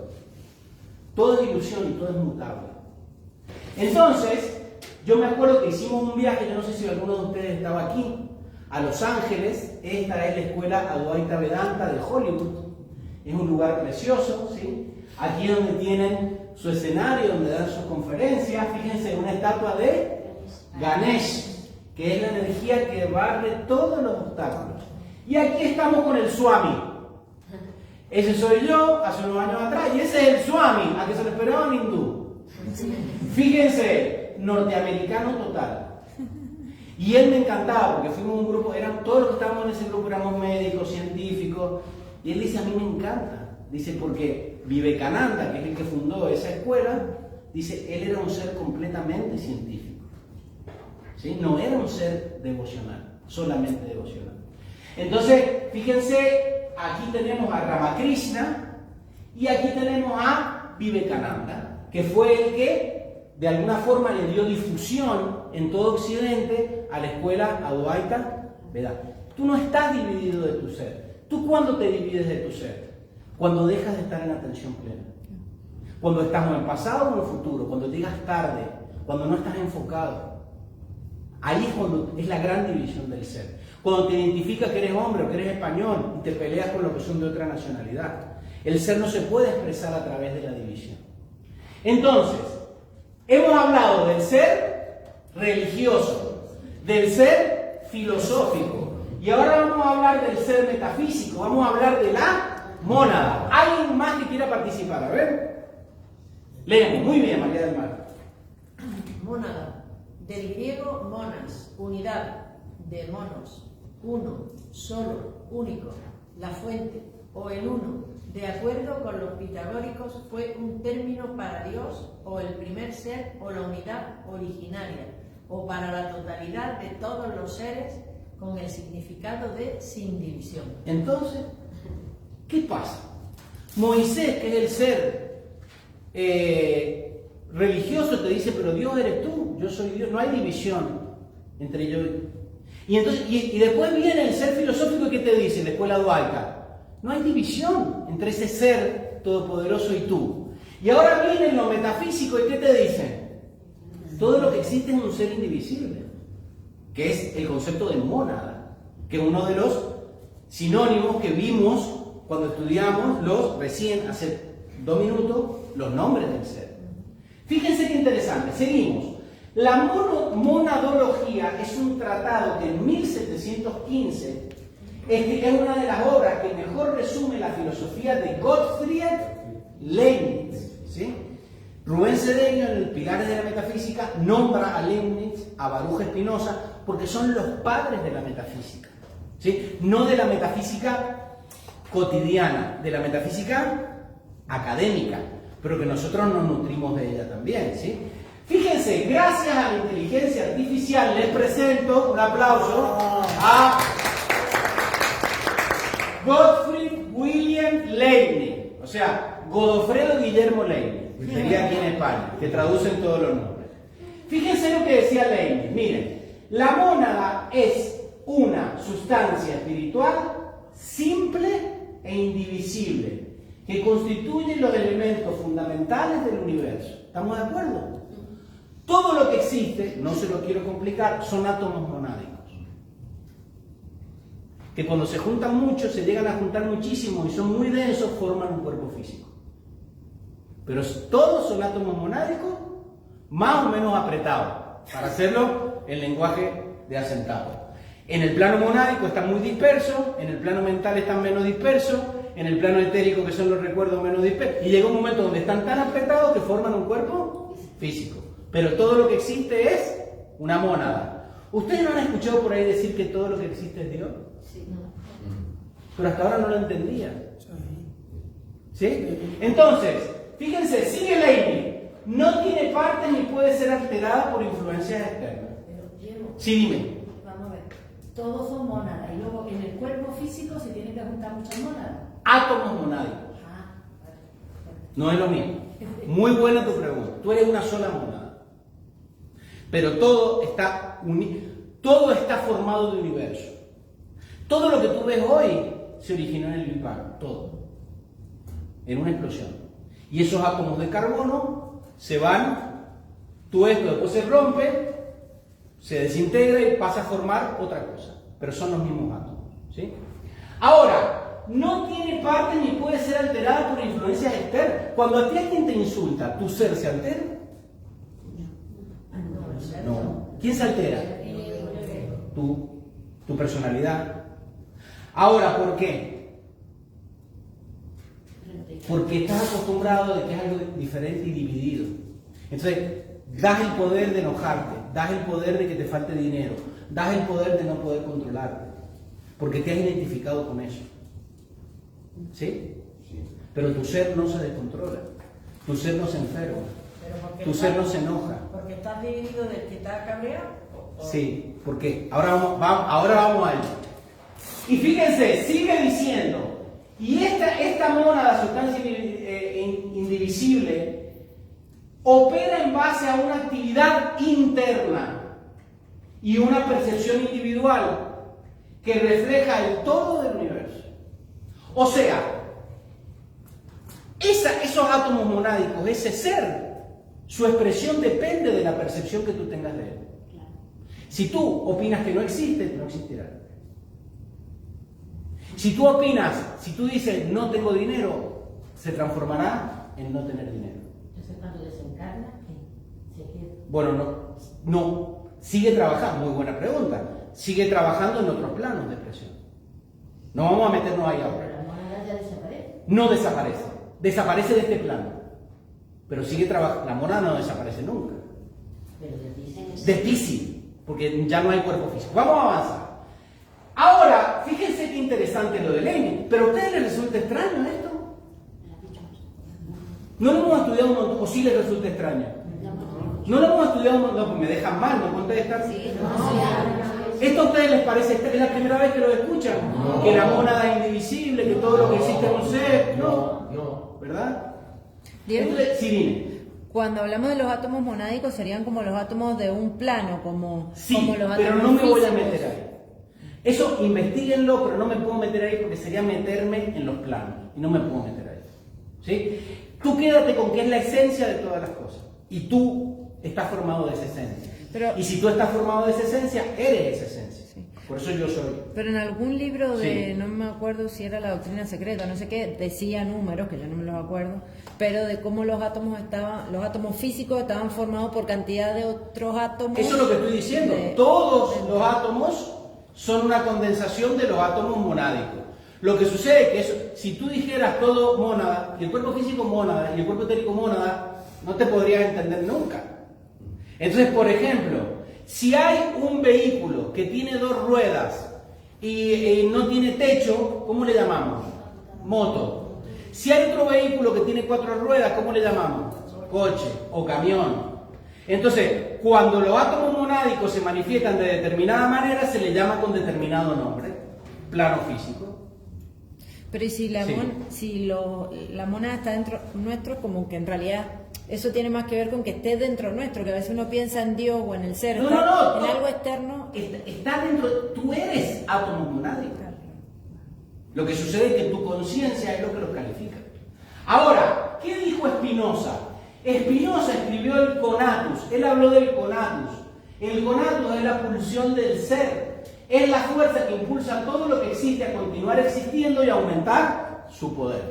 Todo es ilusión y todo es mutable. Entonces, yo me acuerdo que hicimos un viaje, yo no sé si alguno de ustedes estaba aquí, a Los Ángeles. Esta es la escuela Advaita Vedanta de Hollywood. Es un lugar precioso, ¿sí? Aquí es donde tienen su escenario, donde dan sus conferencias. Fíjense, una estatua de Ganesh, que es la energía que barre todos los obstáculos. Y aquí estamos con el Swami. Ese soy yo, hace unos años atrás, y ese es el Swami, a que se lo esperaban hindú. Fíjense, norteamericano total. Y él me encantaba, porque fuimos un grupo, todos los que estábamos en ese grupo éramos médicos, científicos, y él dice, a mí me encanta. Dice, porque Vivekananda, que es el que fundó esa escuela, dice, él era un ser completamente científico. ¿Sí? No era un ser devocional, solamente devocional. Entonces, fíjense, aquí tenemos a Ramakrishna y aquí tenemos a Vivekananda, que fue el que de alguna forma le dio difusión en todo Occidente a la escuela Advaita Vedanta. Tú no estás dividido de tu ser. ¿Tú cuándo te divides de tu ser? Cuando dejas de estar en atención plena. Cuando estás en el pasado o en el futuro. Cuando llegas tarde. Cuando no estás enfocado. Ahí es cuando es la gran división del ser. Cuando te identificas que eres hombre o que eres español y te peleas con los que son de otra nacionalidad. El ser no se puede expresar a través de la división. Entonces, hemos hablado del ser religioso, del ser filosófico, y ahora vamos a hablar del ser metafísico, vamos a hablar de la mónada. ¿Alguien más que quiera participar? A ver. Leemos. Muy bien, María del Mar. Mónada del griego monas, unidad, de monos, uno, solo, único, la fuente o el uno, de acuerdo con los pitagóricos, fue un término para Dios o el primer ser o la unidad originaria, o para la totalidad de todos los seres, con el significado de sin división. Entonces, ¿qué pasa? Moisés, que es el ser religioso, te dice, pero Dios eres tú, yo soy Dios, no hay división entre yo y tú. Y, entonces, y después viene el ser filosófico que te dice en la escuela Dualca, no hay división entre ese ser todopoderoso y tú. Y ahora viene lo metafísico y ¿qué te dicen? Todo lo que existe es un ser indivisible, que es el concepto de mónada, que es uno de los sinónimos que vimos cuando estudiamos recién hace 2 minutos, los nombres del ser. Fíjense qué interesante, seguimos. La monadología es un tratado que en 1715 es una de las obras que mejor resume la filosofía de Gottfried Leibniz, ¿sí? Rubén Cedeño, en el Pilares de la Metafísica, nombra a Leibniz, a Baruch Spinoza, porque son los padres de la metafísica, ¿sí? No de la metafísica cotidiana, de la metafísica académica, pero que nosotros nos nutrimos de ella también, ¿sí? Fíjense, gracias a la inteligencia artificial les presento, un aplauso, a Gottfried Wilhelm Leibniz, o sea, Godofredo Guillermo Leibniz, que sería aquí en España, que traducen todos los nombres. Fíjense lo que decía Leibniz, miren, la mónada es una sustancia espiritual simple e indivisible, que constituye los elementos fundamentales del universo. ¿Estamos de acuerdo? Todo lo que existe, no se lo quiero complicar, son átomos monádicos. Que cuando se juntan mucho, se llegan a juntar muchísimo y son muy densos, forman un cuerpo físico. Pero todos son átomos monádicos, más o menos apretados, para hacerlo en lenguaje de asentado. En el plano monádico están muy dispersos, en el plano mental están menos dispersos, en el plano etérico, que son los recuerdos, menos dispersos. Y llega un momento donde están tan apretados que forman un cuerpo físico. Pero todo lo que existe es una mónada. ¿Ustedes no han escuchado por ahí decir que todo lo que existe es Dios? Sí, no. Pero hasta ahora no lo entendían. ¿Sí? Entonces, fíjense, sigue Leibniz. No tiene parte ni puede ser alterada por influencias externas. Pero, Diego, Sí, dime. vamos a ver, todos son mónadas, y luego en el cuerpo físico se tienen que juntar muchas mónadas. Átomos monádicos. Ah, vale. No es lo mismo. Muy buena tu pregunta. Tú eres una sola mónada. Pero todo está formado de universo. Todo lo que tú ves hoy se originó en el Big Bang. Todo. En una explosión. Y esos átomos de carbono se van, tú esto después se rompe, se desintegra y pasa a formar otra cosa. Pero son los mismos átomos. ¿Sí? Ahora, no tiene parte ni puede ser alterada por influencias externas. Cuando a ti alguien te insulta, ¿tu ser se altera? No. ¿Quién se altera? Tú, tu personalidad. Ahora, ¿por qué? Porque estás acostumbrado de que es algo diferente y dividido. Entonces, das el poder de enojarte, das el poder de que te falte dinero, das el poder de no poder controlarte, porque te has identificado con eso. ¿Sí? Pero tu ser no se descontrola, tu ser no se enferma, tu ser no se enoja. ¿Porque estás dividido del que está cabreado? Sí, ¿por qué? Ahora vamos a ello. Y fíjense, sigue diciendo, y esta mónada, sustancia indivisible, opera en base a una actividad interna y una percepción individual que refleja el todo del universo. O sea, esos átomos monádicos, ese ser, su expresión depende de la percepción que tú tengas de él. Si tú opinas que no existe, no existirá. Si tú dices no tengo dinero, se transformará en no tener dinero. Entonces cuando desencarna, ¿qué? Se queda. Bueno, no, sigue trabajando, muy buena pregunta, sigue trabajando en otros planos de expresión. No vamos a meternos ahí ahora. Pero la mónada ya desaparece. No desaparece de este plano, pero sigue trabajando, la mónada no desaparece nunca. De Pisi, porque ya no hay cuerpo físico. Vamos a avanzar. Ahora, fíjense qué interesante lo de Leibniz. ¿Pero a ustedes les resulta extraño esto? ¿No lo hemos estudiado un montón? ¿O sí les resulta extraño? ¿No lo hemos estudiado un montón? Pues me dejan mal, ¿no contestan? ¿Esto a ustedes les parece? ¿Es la primera vez que lo escuchan? No. Que la mónada es indivisible, que todo lo que existe es un ser. No. ¿Verdad? Diego, Entonces, sí, dime. cuando hablamos de los átomos monádicos serían como los átomos de un plano, como Sí, como los pero átomos no me voy a físicos. meter ahí. Eso, investiguenlo, pero no me puedo meter ahí porque sería meterme en los planos. Y no me puedo meter ahí. ¿Sí? Tú quédate con que es la esencia de todas las cosas. Y tú estás formado de esa esencia. Pero- y si tú estás formado de esa esencia, eres esa esencia. Sí. Por eso yo soy. Pero en algún libro de, Sí. no me acuerdo si era la doctrina secreta, no sé qué, decía números, que yo no me los acuerdo, pero de cómo los átomos físicos estaban formados por cantidad de otros átomos. Eso es lo que estoy diciendo. Todos los átomos son una condensación de los átomos monádicos. Lo que sucede es que eso, si tú dijeras todo mónada, y el cuerpo físico mónada, y el cuerpo etérico mónada, no te podrías entender nunca. Entonces, por ejemplo, si hay un vehículo que tiene 2 ruedas y no tiene techo, ¿cómo le llamamos? Moto. Si hay otro vehículo que tiene 4 ruedas, ¿cómo le llamamos? Coche o camión. Entonces, cuando los átomos monádicos se manifiestan de determinada manera, se les llama con determinado nombre, plano físico. Pero ¿y si la mónada está dentro nuestro, como que en realidad eso tiene más que ver con que esté dentro nuestro, que a veces uno piensa en Dios o en el ser, No, está no, en no. algo externo. Está dentro, tú eres átomo monádico. Lo que sucede es que tu conciencia es lo que los califica. Ahora, ¿qué dijo Spinoza? Spinoza escribió el conatus, él habló del conatus. El conatus es la pulsión del ser. Es la fuerza que impulsa todo lo que existe a continuar existiendo y aumentar su poder.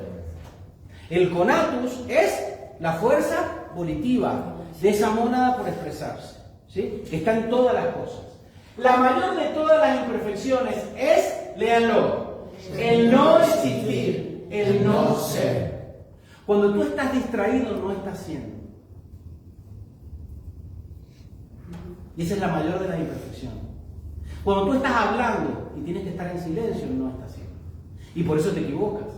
El conatus es la fuerza volitiva de esa mónada por expresarse, ¿sí? Que está en todas las cosas. La mayor de todas las imperfecciones es, léanlo, el no existir, el no ser. Cuando tú estás distraído, no estás siendo. Y esa es la mayor de las imperfecciones. Cuando tú estás hablando y tienes que estar en silencio, no estás siendo. Y por eso te equivocas.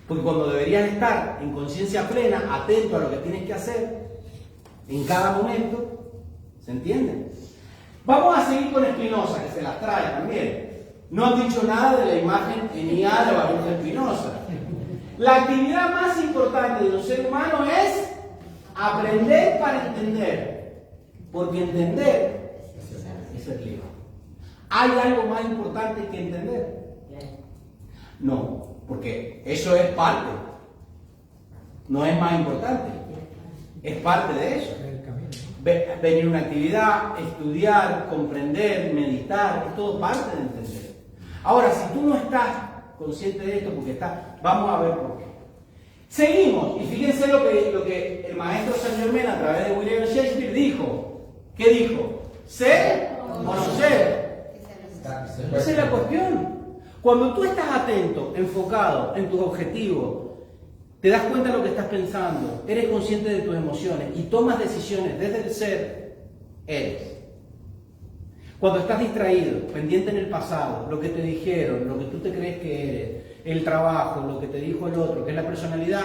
Porque cuando deberías estar en conciencia plena, atento a lo que tienes que hacer, en cada momento, ¿se entiende? Vamos a seguir con Spinoza, que se las trae también. No han dicho nada de la imagen en IA de Baruch Spinoza. La actividad más importante de un ser humano es aprender para entender. Porque entender es ser libre. ¿Hay algo más importante que entender? No, porque eso es parte. No es más importante. Es parte de eso. Venir a una actividad, estudiar, comprender, meditar, es todo parte de entender. Ahora, si tú no estás consciente de esto, porque estás, vamos a ver por qué. Seguimos, y fíjense lo que el maestro Saint-Germain a través de William Shakespeare dijo. ¿Qué dijo? ¿Ser o no ser? Esa es la cuestión. Cuando tú estás atento, enfocado en tus objetivos, te das cuenta de lo que estás pensando, eres consciente de tus emociones y tomas decisiones desde el ser, eres. Cuando estás distraído, pendiente en el pasado, lo que te dijeron, lo que tú te crees que eres, el trabajo, lo que te dijo el otro, que es la personalidad,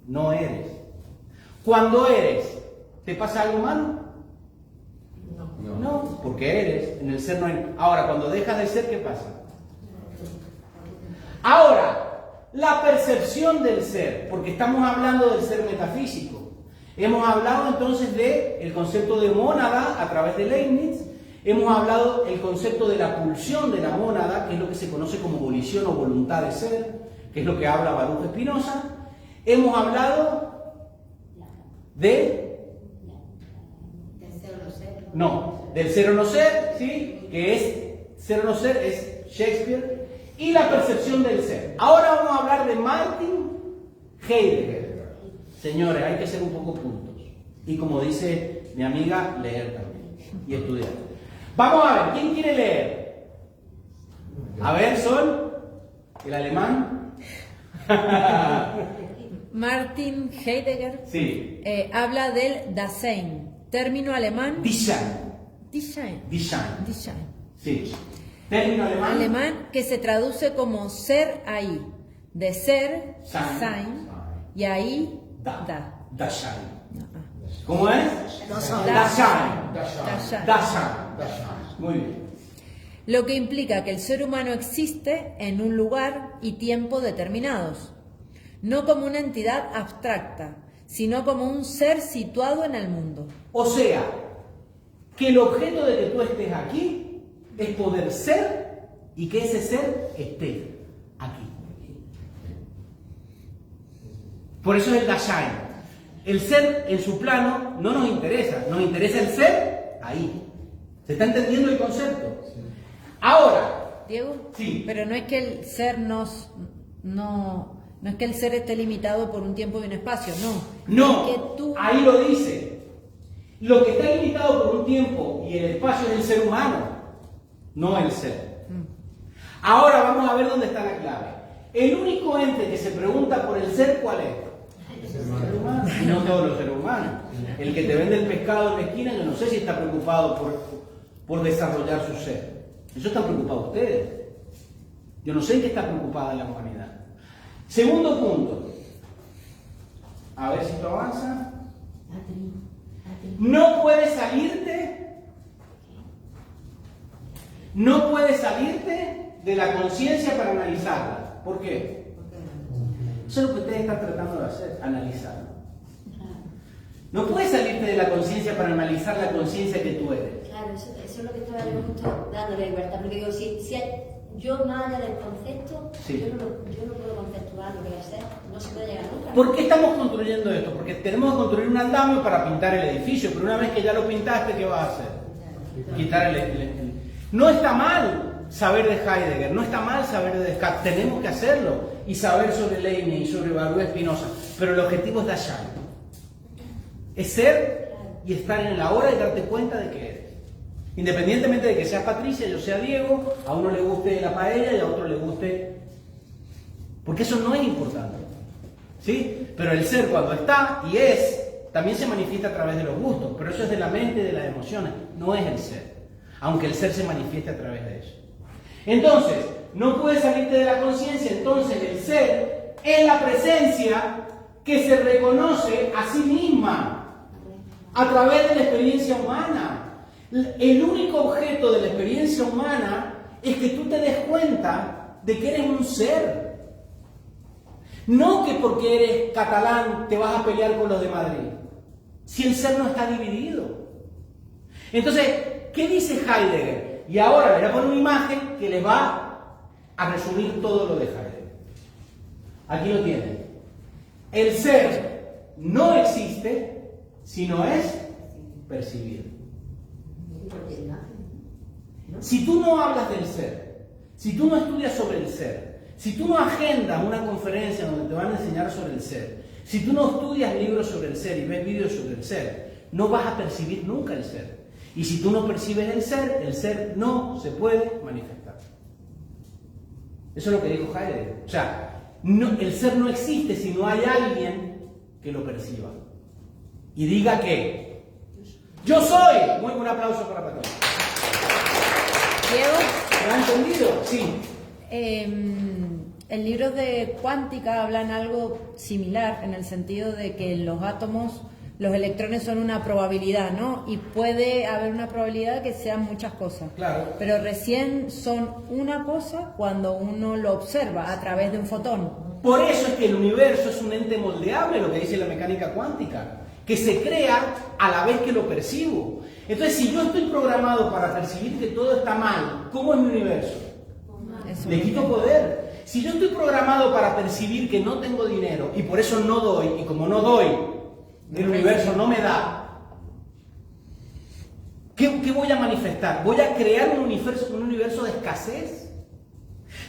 no eres. Cuando eres, ¿te pasa algo malo? No, porque eres, en el ser no hay. Ahora, cuando dejas de ser, ¿qué pasa? Ahora, la percepción del ser, porque estamos hablando del ser metafísico. Hemos hablado entonces del concepto de mónada a través de Leibniz. Hemos hablado del concepto de la pulsión de la mónada, que es lo que se conoce como volición o voluntad de ser, que es lo que habla Baruch Spinoza. Hemos hablado de... del ser o no ser, ¿sí? Que es ser o no ser, es Shakespeare. Y la percepción del ser. Ahora vamos a hablar de Martin Heidegger. Señores, hay que ser un poco puntos. Y como dice mi amiga, leer también. Y estudiar. Vamos a ver, ¿quién quiere leer? A ver, Sol, el alemán. Martin Heidegger Sí. habla del Dasein, término alemán. Design. Dasein. Sí. Término Alemán que se traduce como ser ahí, de ser, Sein. sein, y ahí, da. Dasein. Ah, ¿Cómo es? Dasein. Dasein. Dasein. Muy bien. Lo que implica que el ser humano existe en un lugar y tiempo determinados, no como una entidad abstracta, sino como un ser situado en el mundo. O sea, que el objeto de que tú estés aquí es poder ser y que ese ser esté aquí. Por eso es el Dasein. El ser en su plano no nos interesa el ser ahí. ¿Se está entendiendo el concepto? Ahora, Diego, sí. pero no es que el ser no es que el ser esté limitado por un tiempo y un espacio, no. No, Es que tú, ahí lo dice. Lo que está limitado por un tiempo y el espacio es el ser humano, no el ser. Ahora vamos a ver dónde está la clave. El único ente que se pregunta por el ser, ¿cuál es? El ser humano. Y no todos los seres humanos. El que te vende el pescado en la esquina, yo no sé si está preocupado por desarrollar su ser. Eso están preocupados ustedes. Yo no sé en qué está preocupada la humanidad. Segundo punto. A ver si esto avanza. No puedes salirte de la conciencia para analizarla. ¿Por qué? Eso es lo que ustedes están tratando de hacer, analizarlo. No puedes salirte de la conciencia para analizar la conciencia que tú eres. Claro, eso es lo que estaba yo justo dándole vuelta, porque digo, si yo más allá del concepto, Sí. yo no puedo conceptuar lo que va a ser, no se puede llegar nunca. ¿Por qué estamos construyendo esto? Porque tenemos que construir un andamio para pintar el edificio, pero una vez que ya lo pintaste, ¿qué vas a hacer? Quitar el... No está mal saber de Heidegger, no está mal saber de Descartes, tenemos que hacerlo y saber sobre Leibniz y sobre Baruch Spinoza, pero el objetivo es Dasein. Es ser y estar en la hora y darte cuenta de que eres. Independientemente de que seas Patricia, yo sea Diego, a uno le guste la paella y a otro le guste... Porque eso no es importante. ¿Sí? Pero el ser cuando está y es, también se manifiesta a través de los gustos, pero eso es de la mente y de las emociones, no es el ser. Aunque el ser se manifieste a través de eso. Entonces, no puedes salirte de la conciencia, entonces el ser es la presencia que se reconoce a sí misma a través de la experiencia humana. El único objeto de la experiencia humana es que tú te des cuenta de que eres un ser. No que porque eres catalán te vas a pelear con los de Madrid. Si el ser no está dividido. Entonces, ¿qué dice Heidegger? Y ahora les voy a poner una imagen que les va a resumir todo lo de Heidegger. Aquí lo tienen. El ser no existe si no es percibido. Si tú no hablas del ser, si tú no estudias sobre el ser, si tú no agendas una conferencia donde te van a enseñar sobre el ser, si tú no estudias libros sobre el ser y ves vídeos sobre el ser, no vas a percibir nunca el ser. Y si tú no percibes el ser no se puede manifestar. Eso es lo que dijo Heidegger. O sea, el ser no existe si no hay alguien que lo perciba. Y diga que yo soy. Un aplauso para Patrón. Diego, ¿Lo han entendido? Sí. el libro de Cuántica hablan algo similar en el sentido de que en los átomos los electrones son una probabilidad, ¿no? Y puede haber una probabilidad que sean muchas cosas. Claro. Pero recién son una cosa cuando uno lo observa a través de un fotón. Por eso es que el universo es un ente moldeable, lo que dice la mecánica cuántica, que se crea a la vez que lo percibo. Entonces, si yo estoy programado para percibir que todo está mal, ¿cómo es mi universo? Eso. Le quito poder. Si yo estoy programado para percibir que no tengo dinero y por eso no doy, y como no doy, el universo no me da, ¿qué voy a manifestar? ¿Voy a crear un universo de escasez?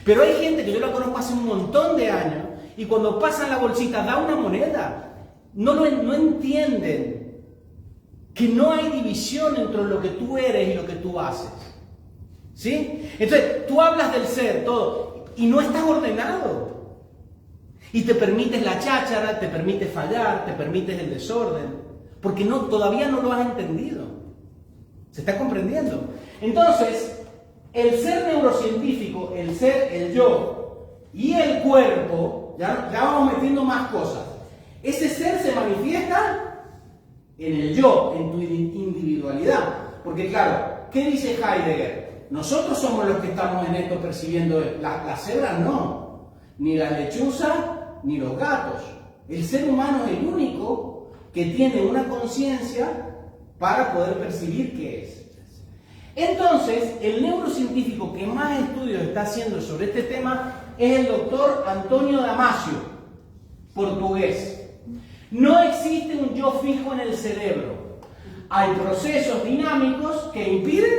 Pero hay gente que yo la conozco hace un montón de años y cuando pasan la bolsita da una moneda. No entienden que no hay división entre lo que tú eres y lo que tú haces. ¿Sí? Entonces, tú hablas del ser, todo, y no estás ordenado. Y te permites la cháchara, te permites fallar, te permites el desorden, porque todavía no lo has entendido. ¿Se está comprendiendo? Entonces, el ser neurocientífico, el ser, el yo y el cuerpo, ya vamos metiendo más cosas. Ese ser se manifiesta en el yo, en tu individualidad. Porque claro, ¿qué dice Heidegger? Nosotros somos los que estamos en esto percibiendo. Las cebras no, ni las lechuzas, ni los gatos. El ser humano es el único que tiene una conciencia para poder percibir qué es. Entonces, el neurocientífico que más estudios está haciendo sobre este tema es el doctor Antonio Damasio, portugués. No existe un yo fijo en el cerebro. Hay procesos dinámicos que impiden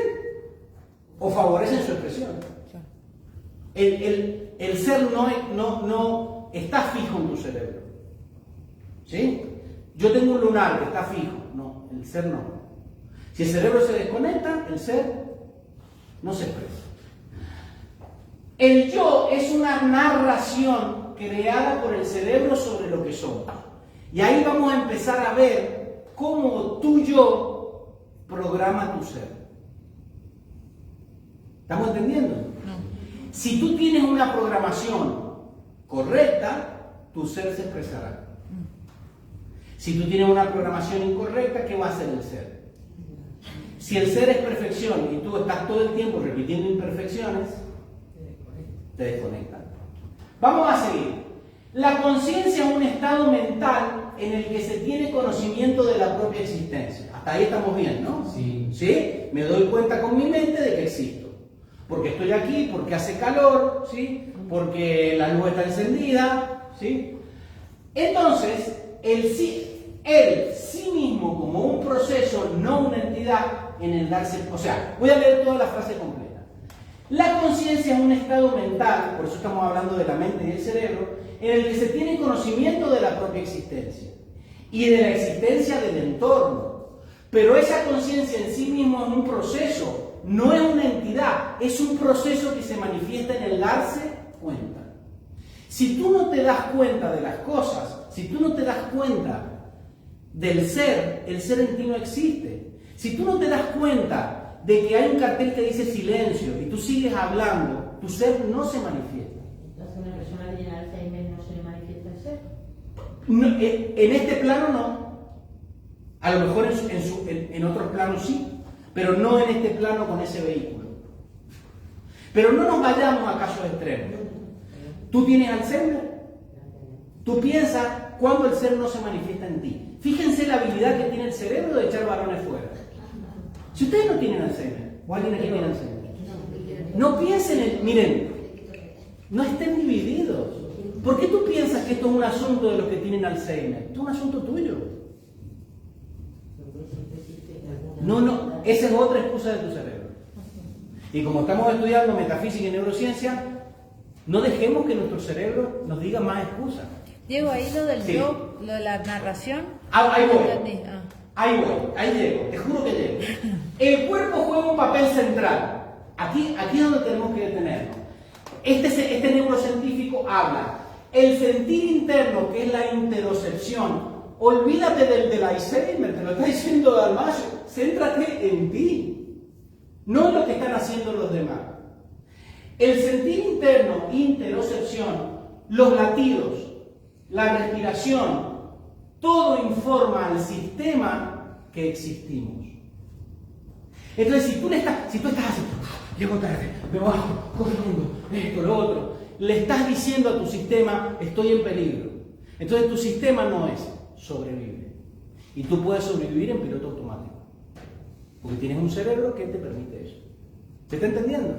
o favorecen su expresión. El ser no está fijo en tu cerebro. ¿Sí? Yo tengo un lunar que está fijo. No, el ser no. Si el cerebro se desconecta, el ser no se expresa. El yo es una narración creada por el cerebro sobre lo que somos. Y ahí vamos a empezar a ver cómo tu yo programa tu ser. ¿Estamos entendiendo? No. Si tú tienes una programación correcta, tu ser se expresará. Si tú tienes una programación incorrecta, ¿qué va a hacer el ser? Si el ser es perfección y tú estás todo el tiempo repitiendo imperfecciones, te desconectan. Vamos a seguir. La conciencia es un estado mental en el que se tiene conocimiento de la propia existencia. Hasta ahí estamos bien, ¿no? Sí. ¿Sí? Me doy cuenta con mi mente de que existo. Porque estoy aquí, porque hace calor, ¿sí? Porque la luz está encendida, ¿sí? Entonces, el sí mismo como un proceso, no una entidad, en el darse... O sea, voy a leer toda la frase completa. La conciencia es un estado mental, por eso estamos hablando de la mente y del cerebro, en el que se tiene conocimiento de la propia existencia y de la existencia del entorno. Pero esa conciencia en sí mismo es un proceso, no es una entidad, es un proceso que se manifiesta en el darse cuenta. Si tú no te das cuenta de las cosas, si tú no te das cuenta del ser, el ser en ti no existe. Si tú no te das cuenta de que hay un cartel que dice silencio y tú sigues hablando, tu ser no se manifiesta. Entonces, una persona que tiene Alzheimer no se le manifiesta el ser. No, en este plano no. A lo mejor en otros planos sí, pero no en este plano con ese vehículo. Pero no nos vayamos a casos extremos. ¿Tú tienes Alzheimer? Tú piensas cuando el ser no se manifiesta en ti. Fíjense la habilidad que tiene el cerebro de echar balones fuera. Si ustedes no tienen Alzheimer, o alguien aquí tiene Alzheimer, no piensen en... Miren, no estén divididos. ¿Por qué tú piensas que esto es un asunto de los que tienen Alzheimer? Esto es un asunto tuyo. No, esa es otra excusa de tu cerebro. Y como estamos estudiando metafísica y neurociencia, no dejemos que nuestro cerebro nos diga más excusas. Diego, ahí lo del Sí. yo, lo de la narración. Ahí voy. Entendí. Ahí voy, ahí llego, te juro que llego. El cuerpo juega un papel central. Aquí es donde tenemos que detenernos. Este neurocientífico habla. El sentir interno, que es la interocepción. Olvídate del Alzheimer, te lo está diciendo Dalmacio. Céntrate en ti, no en lo que están haciendo los demás. El sentir interno, interocepción, los latidos, la respiración, todo informa al sistema que existimos. Entonces, si tú estás así, llego tarde, me bajo, corriendo, esto, lo otro, le estás diciendo a tu sistema, estoy en peligro. Entonces, tu sistema no es sobrevive. Y tú puedes sobrevivir en piloto automático. Porque tienes un cerebro que te permite eso. ¿Se está entendiendo?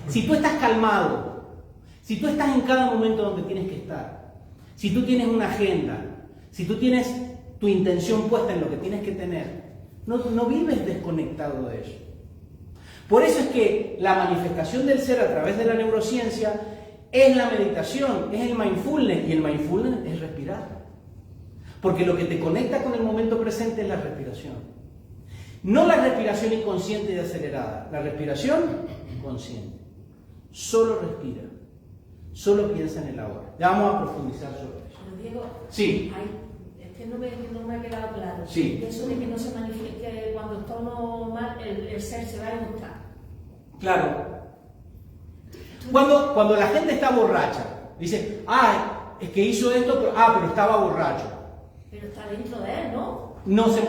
Si tú estás calmado, si tú estás en cada momento donde tienes que estar, si tú tienes una agenda, si tú tienes tu intención puesta en lo que tienes que tener, no vives desconectado de eso. Por eso es que la manifestación del ser a través de la neurociencia es la meditación, es el mindfulness, y el mindfulness es respirar. Porque lo que te conecta con el momento presente es la respiración. No la respiración inconsciente y acelerada, la respiración consciente. Solo respira. solo piensa en el ahora. Ya vamos a profundizar sobre eso. Pero Diego, Sí. es que no me ha quedado claro. Sí. Eso de que no se manifieste cuando está uno mal, el ser se va a demostrar. Claro. Cuando la gente está borracha, dice, ay, es que hizo esto, pero estaba borracho. Pero está dentro de él, ¿no?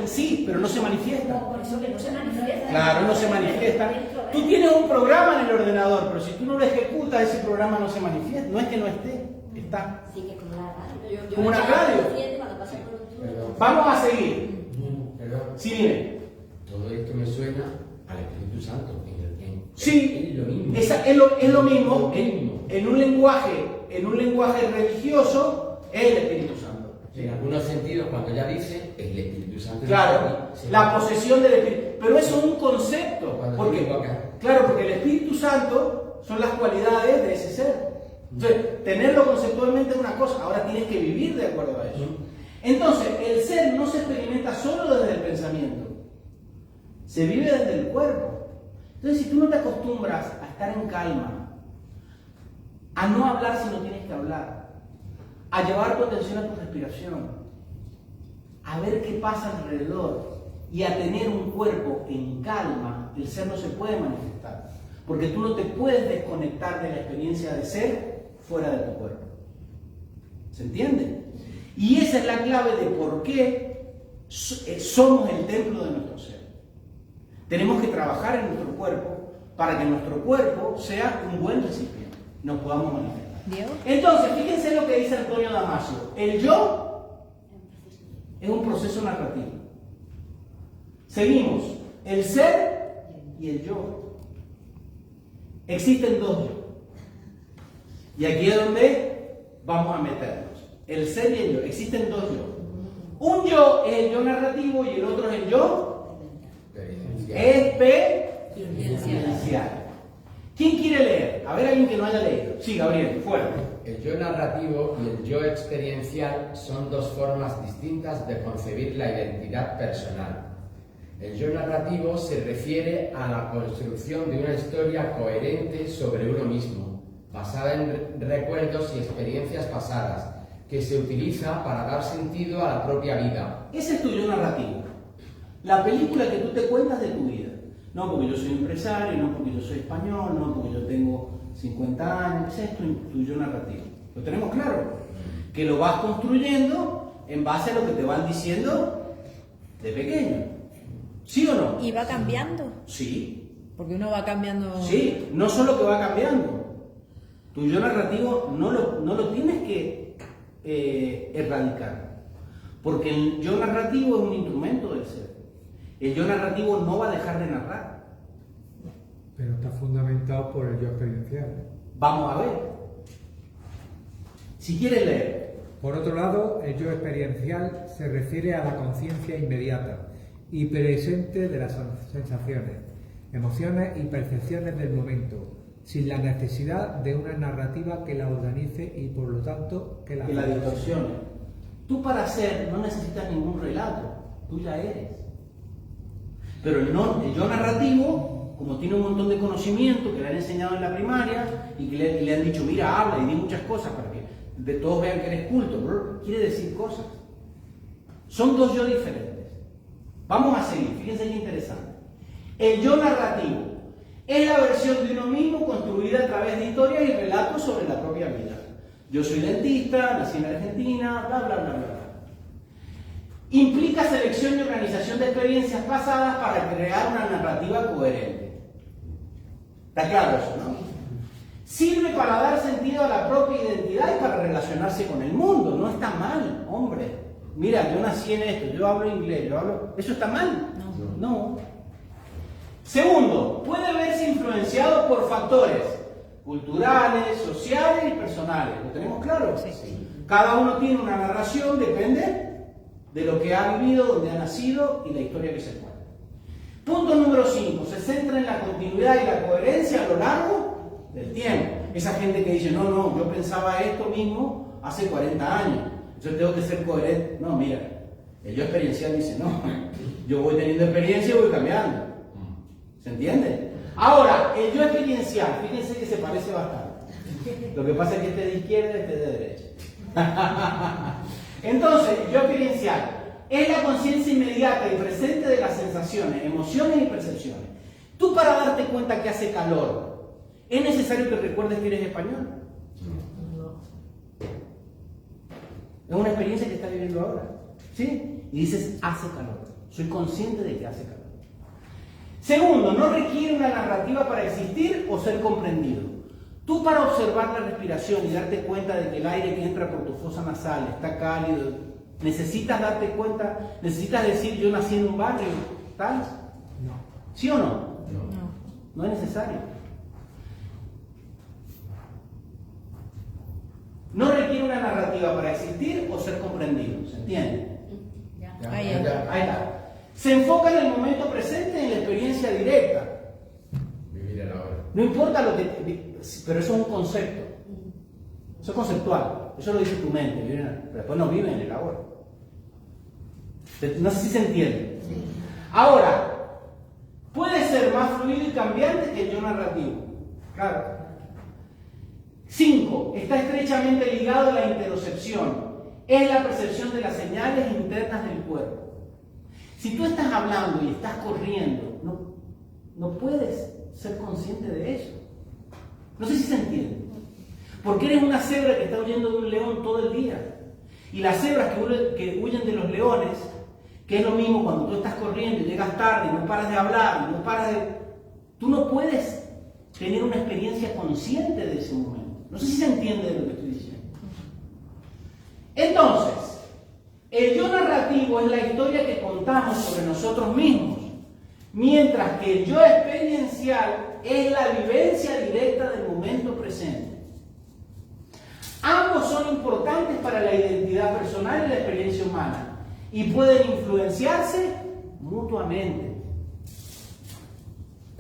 Sí, pero no se manifiesta. No, por eso que no se manifiesta. Claro, no se manifiesta. Tú tienes un programa en el ordenador, pero si tú no lo ejecutas, ese programa no se manifiesta. No es que no esté, está. Sí, que como la radio. Como una radio. Cuando pasa por un túnel. Vamos a seguir. Perdón. Sí, dime. Todo esto me suena al Espíritu Santo. Sí, es lo mismo. Es lo mismo. En un lenguaje religioso, es el Espíritu Santo. En algunos sentidos, cuando ya dice el Espíritu Santo. Claro, la posesión del Espíritu. Pero eso es un concepto. Porque el Espíritu Santo son las cualidades de ese ser. Entonces, tenerlo conceptualmente es una cosa, ahora tienes que vivir de acuerdo a eso. Entonces, el ser no se experimenta solo desde el pensamiento, se vive desde el cuerpo. Entonces, si tú no te acostumbras a estar en calma, a no hablar si no tienes que hablar, a llevar tu atención a tu respiración, a ver qué pasa alrededor y a tener un cuerpo en calma, el ser no se puede manifestar. Porque tú no te puedes desconectar de la experiencia de ser fuera de tu cuerpo. ¿Se entiende? Y esa es la clave de por qué somos el templo de nuestro ser. Tenemos que trabajar en nuestro cuerpo para que nuestro cuerpo sea un buen recipiente, nos podamos manifestar. ¿Diego? Entonces, fíjense lo que dice Antonio Damasio. El yo es un proceso narrativo. Seguimos. El ser y el yo. Existen dos yo. Y aquí es donde vamos a meternos. El ser y el yo. Existen dos yo. Un yo es el yo narrativo y el otro es el yo experiencial. ¿Quién quiere leer? A ver, alguien que no haya leído. Sí, Gabriel, fuerte. El yo narrativo y el yo experiencial son dos formas distintas de concebir la identidad personal. El yo narrativo se refiere a la construcción de una historia coherente sobre uno mismo, basada en recuerdos y experiencias pasadas, que se utiliza para dar sentido a la propia vida. Ese es tu yo narrativo. La película que tú te cuentas de tu vida. No porque yo soy empresario, no porque yo soy español, no porque yo tengo 50 años. Ese es tu yo narrativo. ¿Lo tenemos claro? Que lo vas construyendo en base a lo que te van diciendo de pequeño. ¿Sí o no? ¿Y va cambiando? Sí. Porque uno va cambiando... Sí, no solo que va cambiando. Tu yo narrativo no lo tienes que erradicar. Porque el yo narrativo es un instrumento del ser. El yo narrativo no va a dejar de narrar. Pero está fundamentado por el yo experiencial. Vamos a ver. Si quieres leer. Por otro lado, el yo experiencial se refiere a la conciencia inmediata y presente de las sensaciones, emociones y percepciones del momento, sin la necesidad de una narrativa que la organice y por lo tanto que la distorsione. Tú para ser no necesitas ningún relato, tú ya eres. Pero el yo narrativo, como tiene un montón de conocimiento que le han enseñado en la primaria y que le han dicho, mira, habla y di muchas cosas para que de todos vean que eres culto, quiere decir cosas. Son dos yo diferentes. Vamos a seguir, fíjense qué interesante. El yo narrativo es la versión de uno mismo construida a través de historias y relatos sobre la propia vida. Yo soy dentista, nací en Argentina, bla, bla, bla, bla. Implica selección y organización de experiencias pasadas para crear una narrativa coherente. ¿Está claro eso, no? Sirve para dar sentido a la propia identidad y para relacionarse con el mundo. No está mal, hombre. Mira, yo nací en esto, yo hablo inglés, ¿eso está mal? No. Segundo, puede verse influenciado por factores culturales, sociales y personales. ¿Lo tenemos claro? Sí. Cada uno tiene una narración, depende de lo que ha vivido, donde ha nacido y la historia que se cuenta. Punto número 5. Se centra en la continuidad y la coherencia a lo largo del tiempo. Esa gente que dice, no, yo pensaba esto mismo hace 40 años, yo tengo que ser coherente. No, mira, el yo experiencial dice, no, yo voy teniendo experiencia y voy cambiando. ¿Se entiende? Ahora, el yo experiencial, fíjense que se parece bastante. Lo que pasa es que este de izquierda y este de derecha. Entonces, yo experiencial es la conciencia inmediata y presente de las sensaciones, emociones y percepciones. Tú, para darte cuenta que hace calor, ¿es necesario que recuerdes que eres español? Es una experiencia que estás viviendo ahora, ¿sí? Y dices, hace calor. Soy consciente de que hace calor. Segundo, no requiere una narrativa para existir o ser comprendido. Tú, para observar la respiración y darte cuenta de que el aire que entra por tu fosa nasal está cálido, necesitas darte cuenta, necesitas decir, yo nací en un barrio, ¿tal? No. ¿Sí o no? No. No es necesario. No requiere una narrativa para existir o ser comprendido, ¿se entiende? Ahí está. Ahí está. Se enfoca en el momento presente, en la experiencia directa. Vivir el ahora. No importa lo que... Pero eso es un concepto. Eso es conceptual. Eso lo dice tu mente. Pero después no vive en el ahora. No sé si se entiende. Ahora, puede ser más fluido y cambiante que el yo narrativo. Claro. 5. Está estrechamente ligado a la interocepción. Es la percepción de las señales internas del cuerpo. Si tú estás hablando y estás corriendo, no puedes ser consciente de eso. No sé si se entiende. Porque eres una cebra que está huyendo de un león todo el día. Y las cebras que huyen de los leones, que es lo mismo cuando tú estás corriendo y llegas tarde y no paras de hablar, y no paras de... Tú no puedes tener una experiencia consciente de ese momento. No sé si se entiende de lo que estoy diciendo. Entonces, el yo narrativo es la historia que contamos sobre nosotros mismos, mientras que el yo experiencial es la vivencia directa del momento presente. Ambos son importantes para la identidad personal y la experiencia humana y pueden influenciarse mutuamente.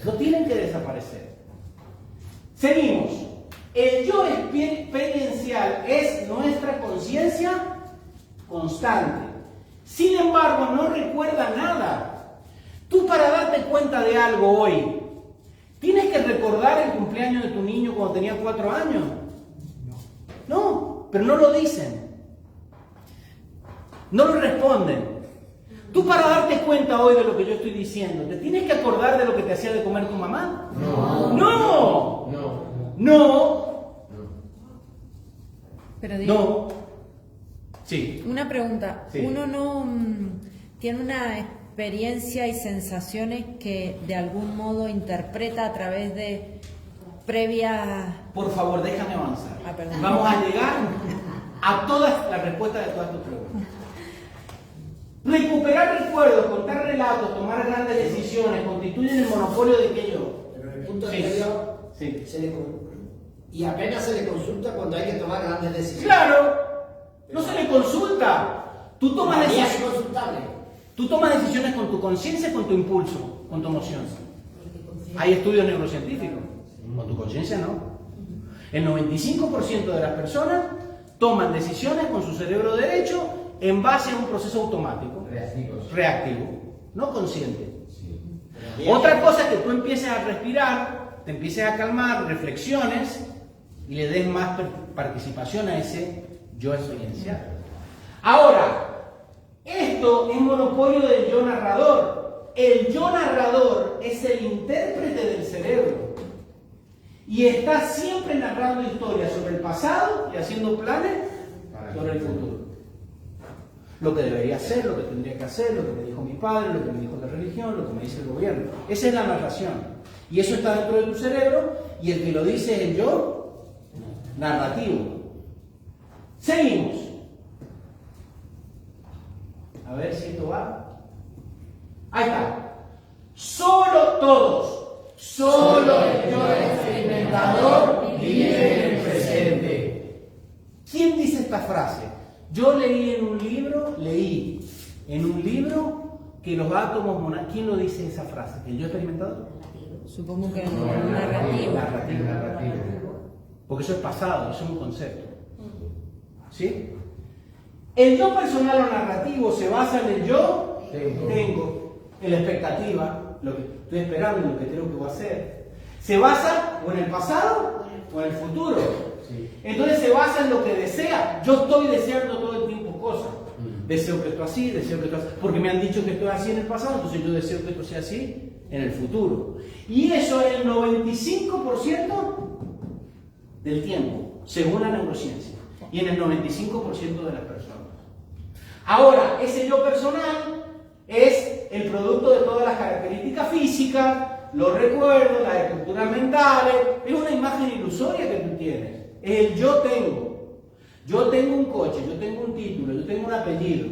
No tienen que desaparecer. Seguimos. El yo experiencial es nuestra conciencia constante. Sin embargo, no recuerda nada. Tú, para darte cuenta de algo hoy, ¿tienes que recordar el cumpleaños de tu niño cuando tenía 4 años? No, pero no lo dicen. No lo responden. Tú, para darte cuenta hoy de lo que yo estoy diciendo, ¿te tienes que acordar de lo que te hacía de comer tu mamá? No. No. No. No. Pero digo, No. Sí. una pregunta. Sí. Uno no tiene una experiencia y sensaciones que de algún modo interpreta a través de previas... Por favor, déjame avanzar. Ah, perdón. Vamos a llegar a todas las respuestas de todas tus preguntas. Recuperar recuerdos, contar relatos, tomar grandes decisiones, constituyen el monopolio de que yo. Pero en el punto de Sí. medio Sí. y apenas se le consulta cuando hay que tomar grandes decisiones. Claro, no se le consulta. Tú tomas Todavía es decisiones. consultable. Tú tomas decisiones con tu conciencia, con tu impulso, con tu emoción. Hay estudios neurocientíficos. Con tu conciencia no. El 95% de las personas toman decisiones con su cerebro derecho en base a un proceso automático. Reactivo, no consciente. Otra cosa es que tú empieces a respirar, te empieces a calmar, reflexiones y le des más participación a ese yo experiencial. Ahora, esto es monopolio del yo narrador. El yo narrador es el intérprete del cerebro y está siempre narrando historias sobre el pasado y haciendo planes sobre el futuro. Lo que debería hacer, lo que tendría que hacer, lo que me dijo mi padre, lo que me dijo la religión, lo que me dice el gobierno. Esa es la narración. Y eso está dentro de tu cerebro y el que lo dice es el yo narrativo. Seguimos. A ver si esto va. Ahí está. Solo el yo experimentador vive en el presente. ¿Quién dice esta frase? Yo leí en un libro que los átomos ¿Quién lo dice esa frase? ¿El yo experimentador? Supongo que No, un narrativo. Narrativo. Porque eso es pasado, eso es un concepto. ¿Sí? El yo personal o narrativo se basa en el yo tengo, en la expectativa, lo que estoy esperando, lo que creo que voy a hacer. Se basa o en el pasado o en el futuro. Entonces se basa en lo que desea. Yo estoy deseando todo el tiempo cosas. Deseo que esto así, deseo que esto así, porque me han dicho que esto es así en el pasado, entonces yo deseo que esto sea así en el futuro. Y eso es el 95% del tiempo, según la neurociencia, y en el 95% de las personas. Ahora, ese yo personal es el producto de todas las características físicas, los recuerdos, las estructuras mentales, es una imagen ilusoria que tú tienes, es el yo tengo. Yo tengo un coche, yo tengo un título, yo tengo un apellido.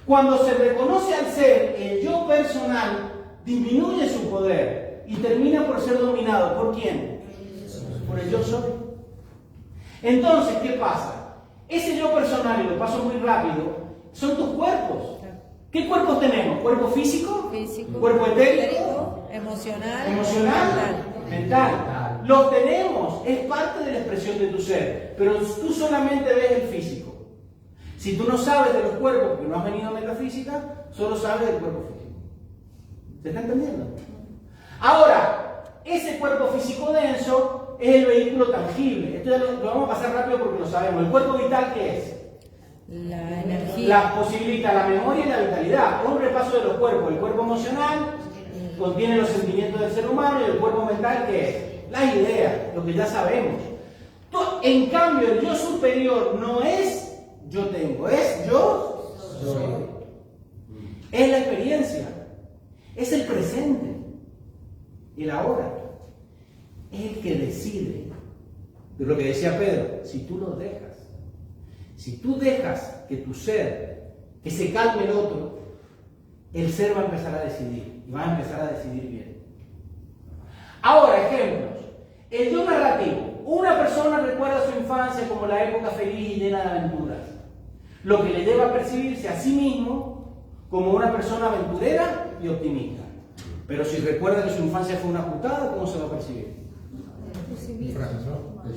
Cuando se reconoce al ser el yo personal, disminuye su poder y termina por ser dominado. ¿Por quién? Por el yo soy. Entonces, ¿qué pasa? Ese yo personal, y lo paso muy rápido, son tus cuerpos. ¿Qué cuerpos tenemos? ¿Cuerpo físico? ¿Cuerpo etérico? Emocional. Mental. Lo tenemos, es parte de la expresión de tu ser, pero tú solamente ves el físico. Si tú no sabes de los cuerpos, porque no has venido a metafísica, solo sabes del cuerpo físico. ¿Se está entendiendo? Ahora, ese cuerpo físico denso es el vehículo tangible. Esto ya lo vamos a pasar rápido porque lo sabemos. ¿El cuerpo vital qué es? La energía. La posibilita la memoria y la vitalidad. Un repaso de los cuerpos. El cuerpo emocional contiene los sentimientos del ser humano, y el cuerpo mental ¿qué es? Las ideas, lo que ya sabemos. En cambio, el yo superior no es yo tengo, es yo soy. Es la experiencia, es el presente, el ahora. Es el que decide. De lo que decía Pedro, si tú lo dejas. Si tú dejas que tu ser, que se calme el otro, el ser va a empezar a decidir. Y va a empezar a decidir bien. Ahora, ejemplos. El yo narrativo. Una persona recuerda su infancia como la época feliz y llena de aventuras, lo que le lleva a percibirse a sí mismo como una persona aventurera y optimista. Pero si recuerda que su infancia fue una putada, ¿cómo se va a percibir?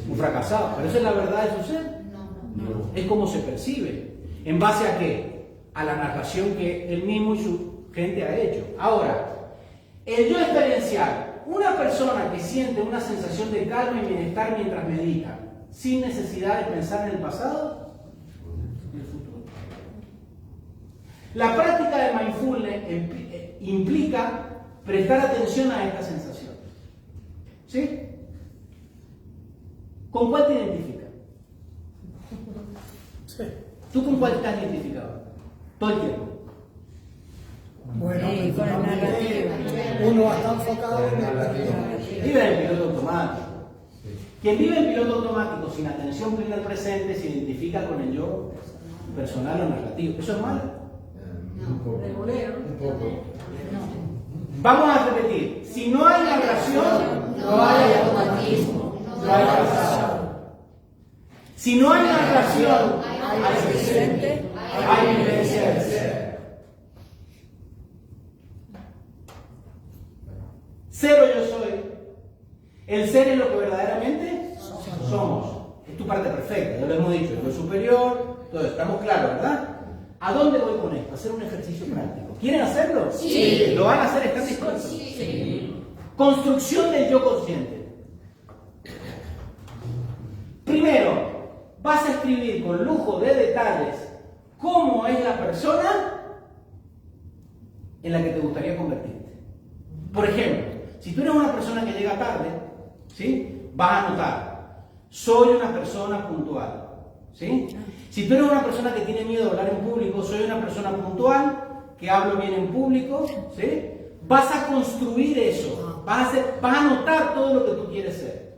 Un fracasado. ¿Pero esa es la verdad de su ser? No. Es como se percibe. ¿En base a qué? A la narración que él mismo y su gente ha hecho. Ahora, el yo experiencial. Una persona que siente una sensación de calma y bienestar mientras medita, sin necesidad de pensar en el pasado y el futuro. La práctica de mindfulness implica prestar atención a esta sensación. ¿Sí? ¿Con cuál te identificas? Sí. ¿Tú con cuál estás identificado? Todo el tiempo. Bueno, con el narrativo. Uno está enfocado en el narrativo. Vive en piloto automático. Quien vive en piloto automático sin atención plena al presente se identifica con el yo personal o narrativo. ¿Eso es malo? Un poco. Vamos a repetir. Si no hay narración, No hay automatismo. no hay narración. Si no hay narración, hay presente, hay vivencia del ser. Cero yo soy. El ser es lo que verdaderamente somos. Es tu parte perfecta, ya lo hemos dicho, el yo superior, todo eso. Estamos claros, ¿verdad? ¿A dónde voy con esto? A hacer un ejercicio práctico. ¿Quieren hacerlo? Sí. ¿Lo van a hacer? ¿Están dispuestos? Sí. Construcción del yo consciente. Primero, vas a escribir con lujo de detalles cómo es la persona en la que te gustaría convertirte. Por ejemplo, si tú eres una persona que llega tarde, ¿sí? Vas a anotar, soy una persona puntual, ¿sí? Si tú eres una persona que tiene miedo de hablar en público, soy una persona puntual, que hablo bien en público, ¿sí? Vas a construir eso, vas a anotar todo lo que tú quieres ser,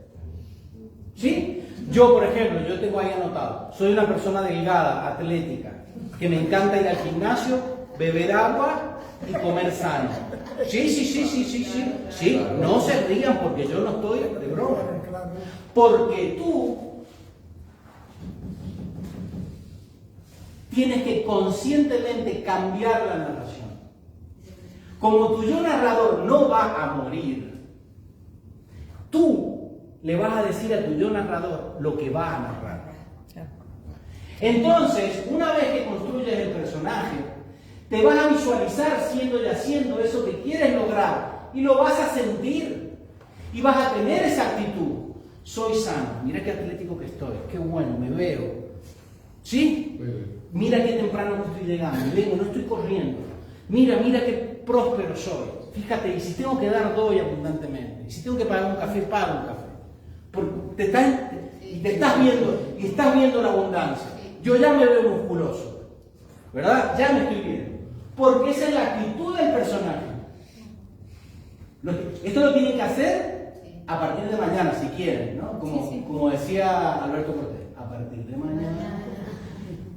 ¿sí? Yo, por ejemplo, yo tengo ahí anotado, soy una persona delgada, atlética, que me encanta ir al gimnasio, beber agua y comer sano. Sí, no se rían porque yo no estoy de broma. Porque tú tienes que conscientemente cambiar la narración. Como tu yo narrador no va a morir, tú le vas a decir a tu yo narrador lo que va a narrar. Entonces, una vez que construyes el personaje, te vas a visualizar siendo y haciendo eso que quieres lograr y lo vas a sentir y vas a tener esa actitud. soy sano, mira qué atlético que estoy, qué bueno, me veo. ¿Sí? Mira qué temprano que estoy llegando, vengo, no estoy corriendo. Mira qué próspero soy. Fíjate, y si tengo que dar, doy abundantemente. Y si tengo que pagar un café, pago un café. Porque te estás viendo, y estás viendo la abundancia. Yo ya me veo musculoso, ¿verdad? Ya me estoy viendo. Porque esa es la actitud del personaje. Esto lo tienen que hacer a partir de mañana, si quieren, ¿no? Como decía Alberto Cortés, a partir de mañana.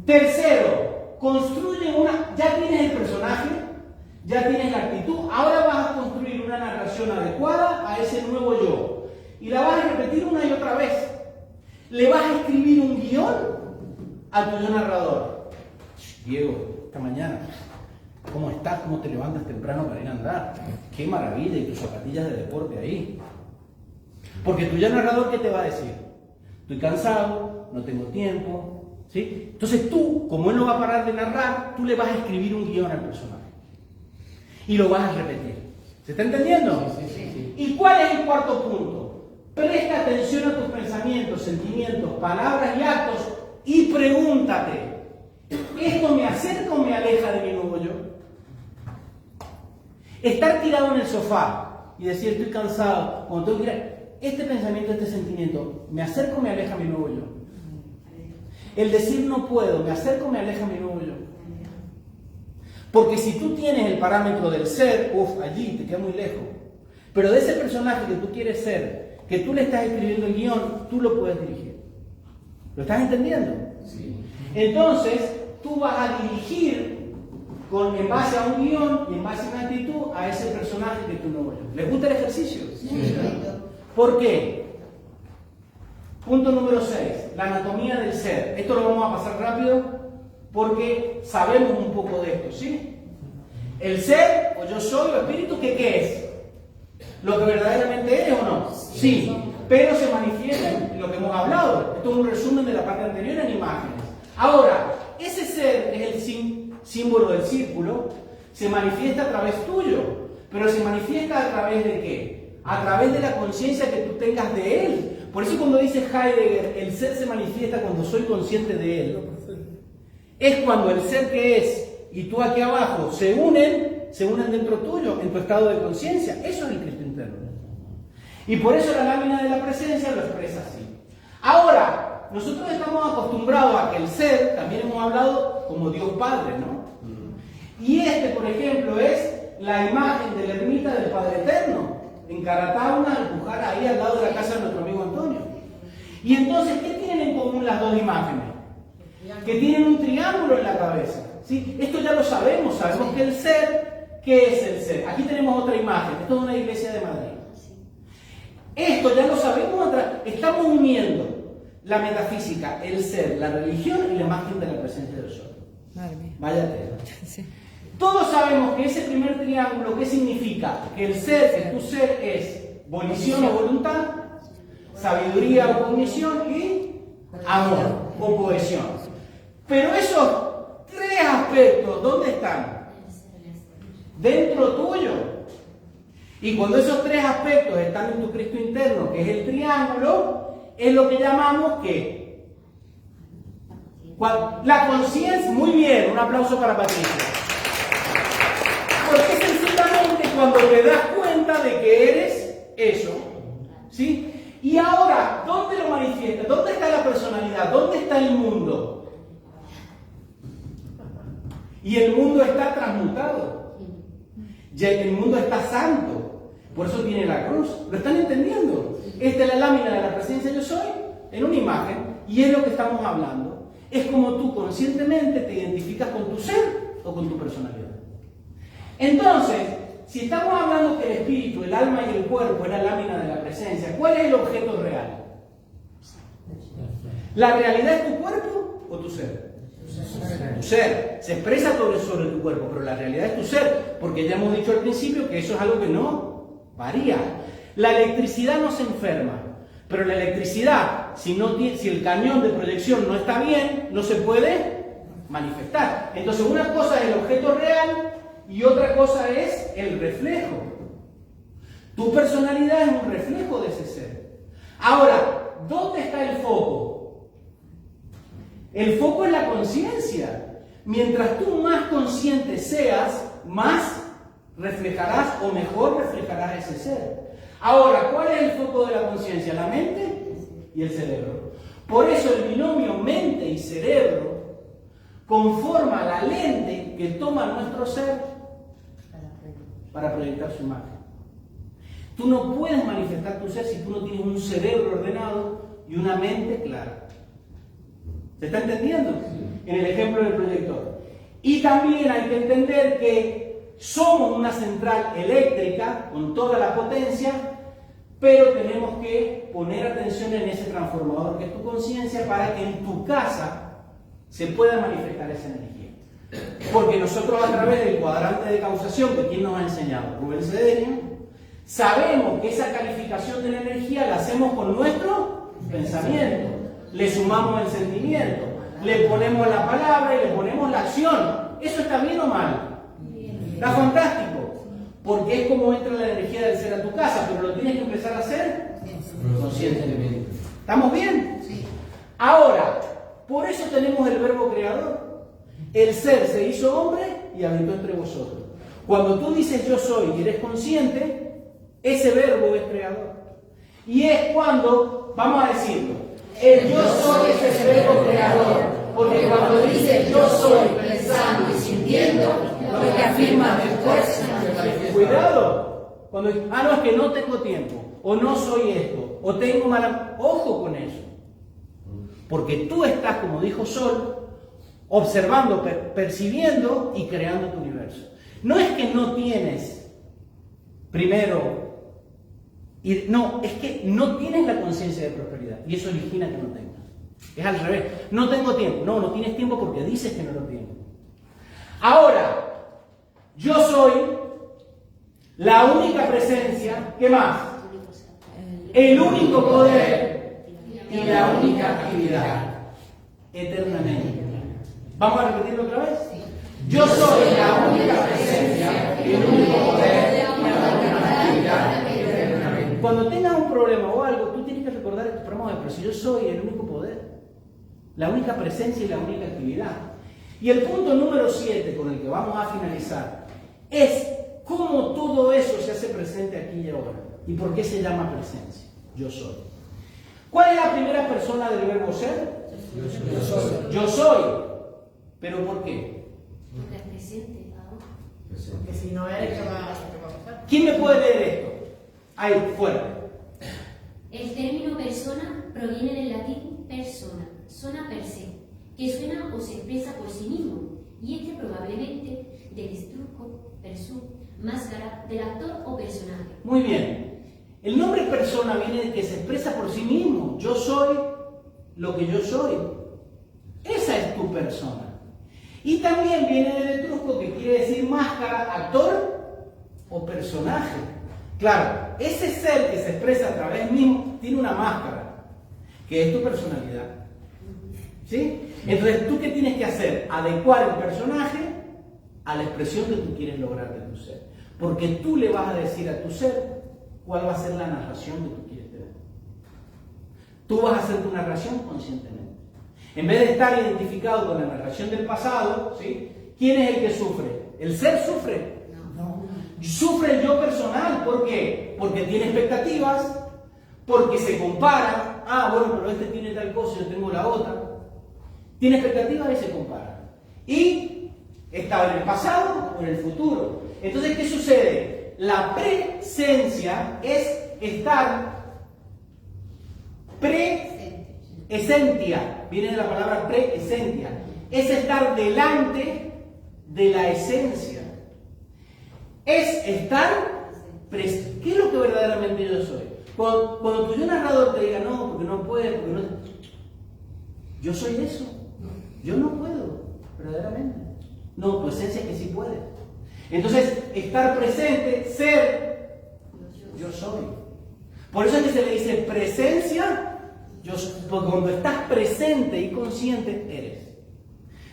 Tercero, construye ya tienes el personaje, ya tienes la actitud, ahora vas a construir una narración adecuada a ese nuevo yo. Y la vas a repetir una y otra vez. Le vas a escribir un guión a tu yo narrador. Diego, esta mañana, ¿cómo estás? ¿Cómo te levantas temprano para ir a andar? ¡Qué maravilla! Y tus zapatillas de deporte ahí. Porque tu yo narrador, ¿qué te va a decir? Estoy cansado, no tengo tiempo. ¿Sí? Entonces tú, como él no va a parar de narrar, tú le vas a escribir un guión al personaje. Y lo vas a repetir. ¿Se está entendiendo? Sí. ¿Y cuál es el cuarto punto? Presta atención a tus pensamientos, sentimientos, palabras y actos y pregúntate, ¿esto me acerca o me aleja de mi nuevo yo? Estar tirado en el sofá y decir estoy cansado, cuando tengo que ir este pensamiento, este sentimiento, ¿me acerca o me aleja de mi nuevo yo? El decir no puedo, ¿me acerca o me aleja de mi nuevo yo? Porque si tú tienes el parámetro del ser, allí te queda muy lejos. Pero de ese personaje que tú quieres ser, que tú le estás escribiendo el guión, tú lo puedes dirigir. ¿Lo estás entendiendo? Sí. Entonces, tú vas a dirigir en base a un guión y en base a una actitud a ese personaje que tú no ves. ¿Les gusta el ejercicio? Sí. ¿Por qué? Punto número 6, la anatomía del ser. Esto lo vamos a pasar rápido porque sabemos un poco de esto, ¿sí? El ser, o yo soy, o espíritu, ¿qué es? ¿Lo que verdaderamente eres o no? Sí, pero se manifiesta en lo que hemos hablado. Esto es un resumen de la parte anterior en imágenes. Ahora, ese ser es el símbolo del círculo, se manifiesta a través tuyo, pero se manifiesta a través de ¿qué? A través de la conciencia que tú tengas de él. Por eso cuando dice Heidegger, el ser se manifiesta cuando soy consciente de él. Es cuando el ser que es y tú aquí abajo se unen dentro tuyo, en tu estado de conciencia. Eso es el Cristo interno. Y por eso la lámina de la presencia lo expresa así. Ahora, nosotros estamos acostumbrados a que el ser, también hemos hablado como Dios Padre, ¿no? Y por ejemplo, es la imagen de la ermita del Padre Eterno, en Caratauna, al Pujar, ahí al lado de la casa de nuestro amigo Antonio. Y entonces, ¿qué tienen en común las dos imágenes? Que tienen un triángulo en la cabeza. ¿Sí? Esto ya lo sabemos que el ser, ¿qué es el ser? Aquí tenemos otra imagen, esto es una iglesia de Madrid. Esto ya lo sabemos, estamos uniendo la metafísica, el ser, la religión y la imagen de la presencia del sol. Vaya tela. Sí. Todos sabemos que ese primer triángulo, ¿qué significa? Que el ser, que tu ser es volición o voluntad, sabiduría o cognición y amor o cohesión. Pero esos tres aspectos, ¿dónde están? Dentro tuyo. Y cuando esos tres aspectos están en tu Cristo interno, que es el triángulo, es lo que llamamos ¿qué? La conciencia. Muy bien, un aplauso para Patricia. Porque sencillamente cuando te das cuenta de que eres eso, ¿sí? Y ahora, ¿dónde lo manifiesta? ¿Dónde está la personalidad? ¿Dónde está el mundo? Y el mundo está transmutado. Ya el mundo está santo. Por eso tiene la cruz. ¿Lo están entendiendo? Esta es la lámina de la presencia yo soy en una imagen. Y es lo que estamos hablando. Es como tú conscientemente te identificas con tu ser o con tu personalidad. Entonces, si estamos hablando que el espíritu, el alma y el cuerpo es la lámina de la presencia, ¿cuál es el objeto real? ¿La realidad es tu cuerpo o tu ser? Tu ser. Se expresa sobre tu cuerpo, pero la realidad es tu ser, porque ya hemos dicho al principio que eso es algo que no varía. La electricidad no se enferma, pero la electricidad, si el cañón de proyección no está bien, no se puede manifestar. Entonces, una cosa es el objeto real y otra cosa es el reflejo. Tu personalidad es un reflejo de ese ser. Ahora, ¿dónde está el foco? El foco es la conciencia. Mientras tú más consciente seas, más reflejarás o mejor reflejarás ese ser. Ahora, ¿cuál es el foco de la conciencia? La mente y el cerebro. Por eso el binomio mente y cerebro conforma la lente que toma nuestro ser para proyectar su imagen. Tú no puedes manifestar tu ser si tú no tienes un cerebro ordenado y una mente clara. ¿Se está entendiendo? En el ejemplo del proyector. Y también hay que entender que somos una central eléctrica con toda la potencia, pero tenemos que poner atención en ese transformador que es tu conciencia para que en tu casa se pueda manifestar esa energía. Porque nosotros a través del cuadrante de causación, que ¿quién nos ha enseñado? Rubén Cedeño, sabemos que esa calificación de la energía la hacemos con nuestro pensamiento. Le sumamos el sentimiento, le ponemos la palabra y le ponemos la acción. ¿Eso está bien o mal? Está fantástico, porque es como entra la energía del ser a tu casa, pero lo tienes que empezar a hacer conscientemente. ¿Estamos bien? Sí. Ahora, por eso tenemos el verbo creador. El ser se hizo hombre y habitó entre vosotros. Cuando tú dices yo soy y eres consciente, ese verbo es creador. Y es cuando, vamos a decirlo, el yo soy es el verbo creador, porque cuando dices yo soy pensando y sintiendo, lo que afirma después. Cuidado, cuando no, es que no tengo tiempo, o no soy esto, o tengo mala. Ojo con eso, porque tú estás, como dijo Sol, observando, percibiendo y creando tu universo. No es que no tienes, primero, no, es que no tienes la conciencia de prosperidad y eso origina que no tengas. Es al revés. No tengo tiempo. No, no tienes tiempo porque dices que no lo tienes. Ahora, yo soy la única presencia. ¿Qué más? El único poder y la única actividad. Eternamente. ¿Vamos a repetirlo otra vez? Yo soy la única presencia, el único poder y la única actividad. Cuando tengas un problema o algo, tú tienes que recordar estos programas, pero si yo soy el único poder, la única presencia y la única actividad. Y el punto número 7 con el que vamos a finalizar es cómo todo eso se hace presente aquí y ahora. ¿Y por qué se llama presencia? Yo soy. ¿Cuál es la primera persona del verbo ser? Yo soy. Yo soy. ¿Pero por qué? Porque es presente. Porque si no eres, ¿qué va a pasar? ¿Quién me puede leer esto? Ahí, fuera. El término persona proviene del latín persona, sona per se, que suena o se expresa por sí mismo, y este probablemente del estrusco, persú, máscara, del actor o personaje. Muy bien. El nombre persona viene de que se expresa por sí mismo. Yo soy lo que yo soy. Esa es tu persona. Y también viene del etrusco, que quiere decir máscara, actor o personaje. Claro, ese ser que se expresa a través mismo tiene una máscara, que es tu personalidad. ¿Sí? Entonces, ¿tú qué tienes que hacer? Adecuar el personaje a la expresión que tú quieres lograr de tu ser. Porque tú le vas a decir a tu ser cuál va a ser la narración que tú quieres tener. Tú vas a hacer tu narración conscientemente. En vez de estar identificado con la narración del pasado, ¿sí? ¿Quién es el que sufre? ¿El ser sufre? No. Sufre el yo personal. ¿Por qué? Porque tiene expectativas, porque se compara. Bueno, pero este tiene tal cosa, yo tengo la otra. Tiene expectativas y se compara. Y está en el pasado o en el futuro. Entonces, ¿qué sucede? La presencia es estar preesentia, viene de la palabra preesentia, es estar delante de la esencia. Es estar presente. ¿Qué es lo que verdaderamente yo soy? Cuando tu yo narrador te diga, no, porque no puede, porque no. Yo soy eso. Yo no puedo, verdaderamente. No, tu esencia es que sí puede. Entonces, estar presente, ser, yo soy. Por eso es que se le dice presencia, yo soy. Porque cuando estás presente y consciente, eres.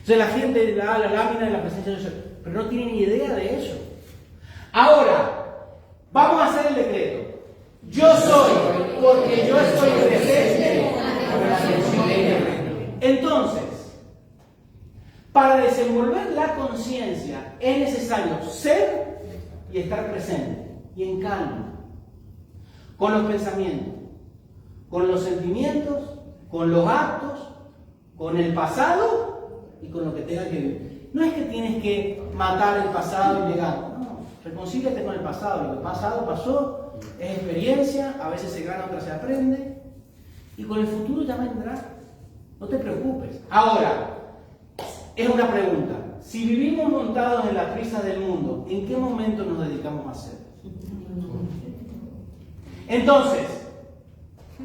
Entonces la gente da la lámina de la presencia, yo soy, pero no tiene ni idea de eso. Ahora, vamos a hacer el decreto. Yo soy, porque yo estoy presente con la atención plena. Entonces, para desenvolver la conciencia es necesario ser y estar presente, y en calma, con los pensamientos, con los sentimientos, con los actos, con el pasado y con lo que tenga que vivir. No es que tienes que matar el pasado y llegar, no, reconcíliate con el pasado, lo que pasado pasó, es experiencia, a veces se gana, otras se aprende, y con el futuro ya vendrá, no te preocupes. Ahora, es una pregunta, si vivimos montados en la prisa del mundo, ¿en qué momento nos dedicamos a hacer? Entonces,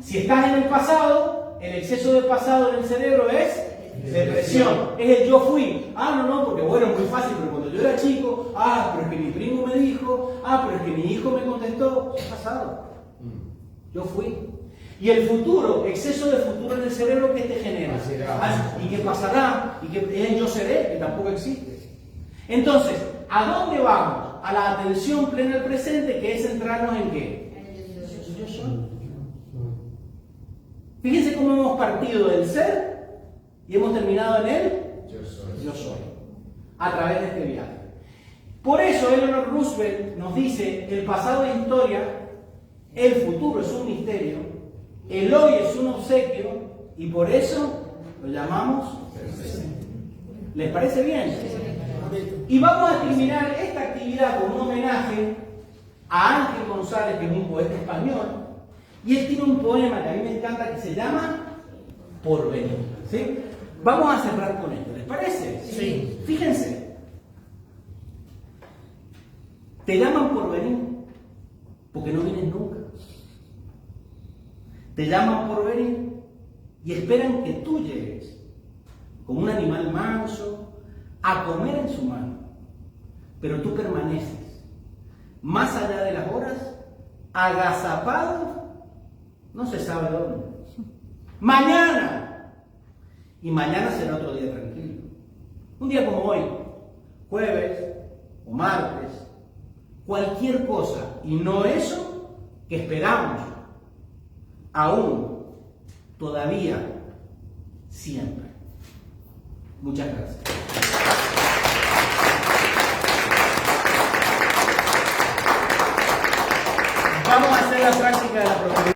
si estás en el pasado, el exceso de pasado en el cerebro es depresión, es el yo fui. No, porque bueno, es muy fácil, pero cuando yo era chico, pero es que mi primo me dijo, pero es que mi hijo me contestó, es pasado. Yo fui. Y el futuro, exceso de futuro en el cerebro, ¿qué te genera? ¿Y qué pasará? ¿Y qué es el yo seré? Que tampoco existe. Entonces, ¿a dónde vamos? A la atención plena del presente, que es centrarnos en ¿qué? Yo soy. Fíjense cómo hemos partido del ser y hemos terminado en él. Yo soy. A través de este viaje. Por eso Eleanor Roosevelt nos dice, el pasado es historia, el futuro es un misterio, el hoy es un obsequio y por eso lo llamamos presente. ¿Les parece bien? Y vamos a terminar esta actividad con un homenaje a Ángel González, que es un poeta español, y él tiene un poema que a mí me encanta que se llama Porvenir. ¿Sí? Vamos a cerrar con esto, ¿les parece? Sí. Fíjense. Te llaman por venir porque no vienes nunca. Te llaman por venir y esperan que tú llegues como un animal manso a comer en su mano. Pero tú permaneces más allá de las horas, agazapado, no se sabe dónde. Mañana. Y mañana será otro día tranquilo. Un día como hoy, jueves o martes, cualquier cosa, y no eso que esperamos, aún, todavía, siempre. Muchas gracias. Vamos a hacer la práctica de la prosperidad.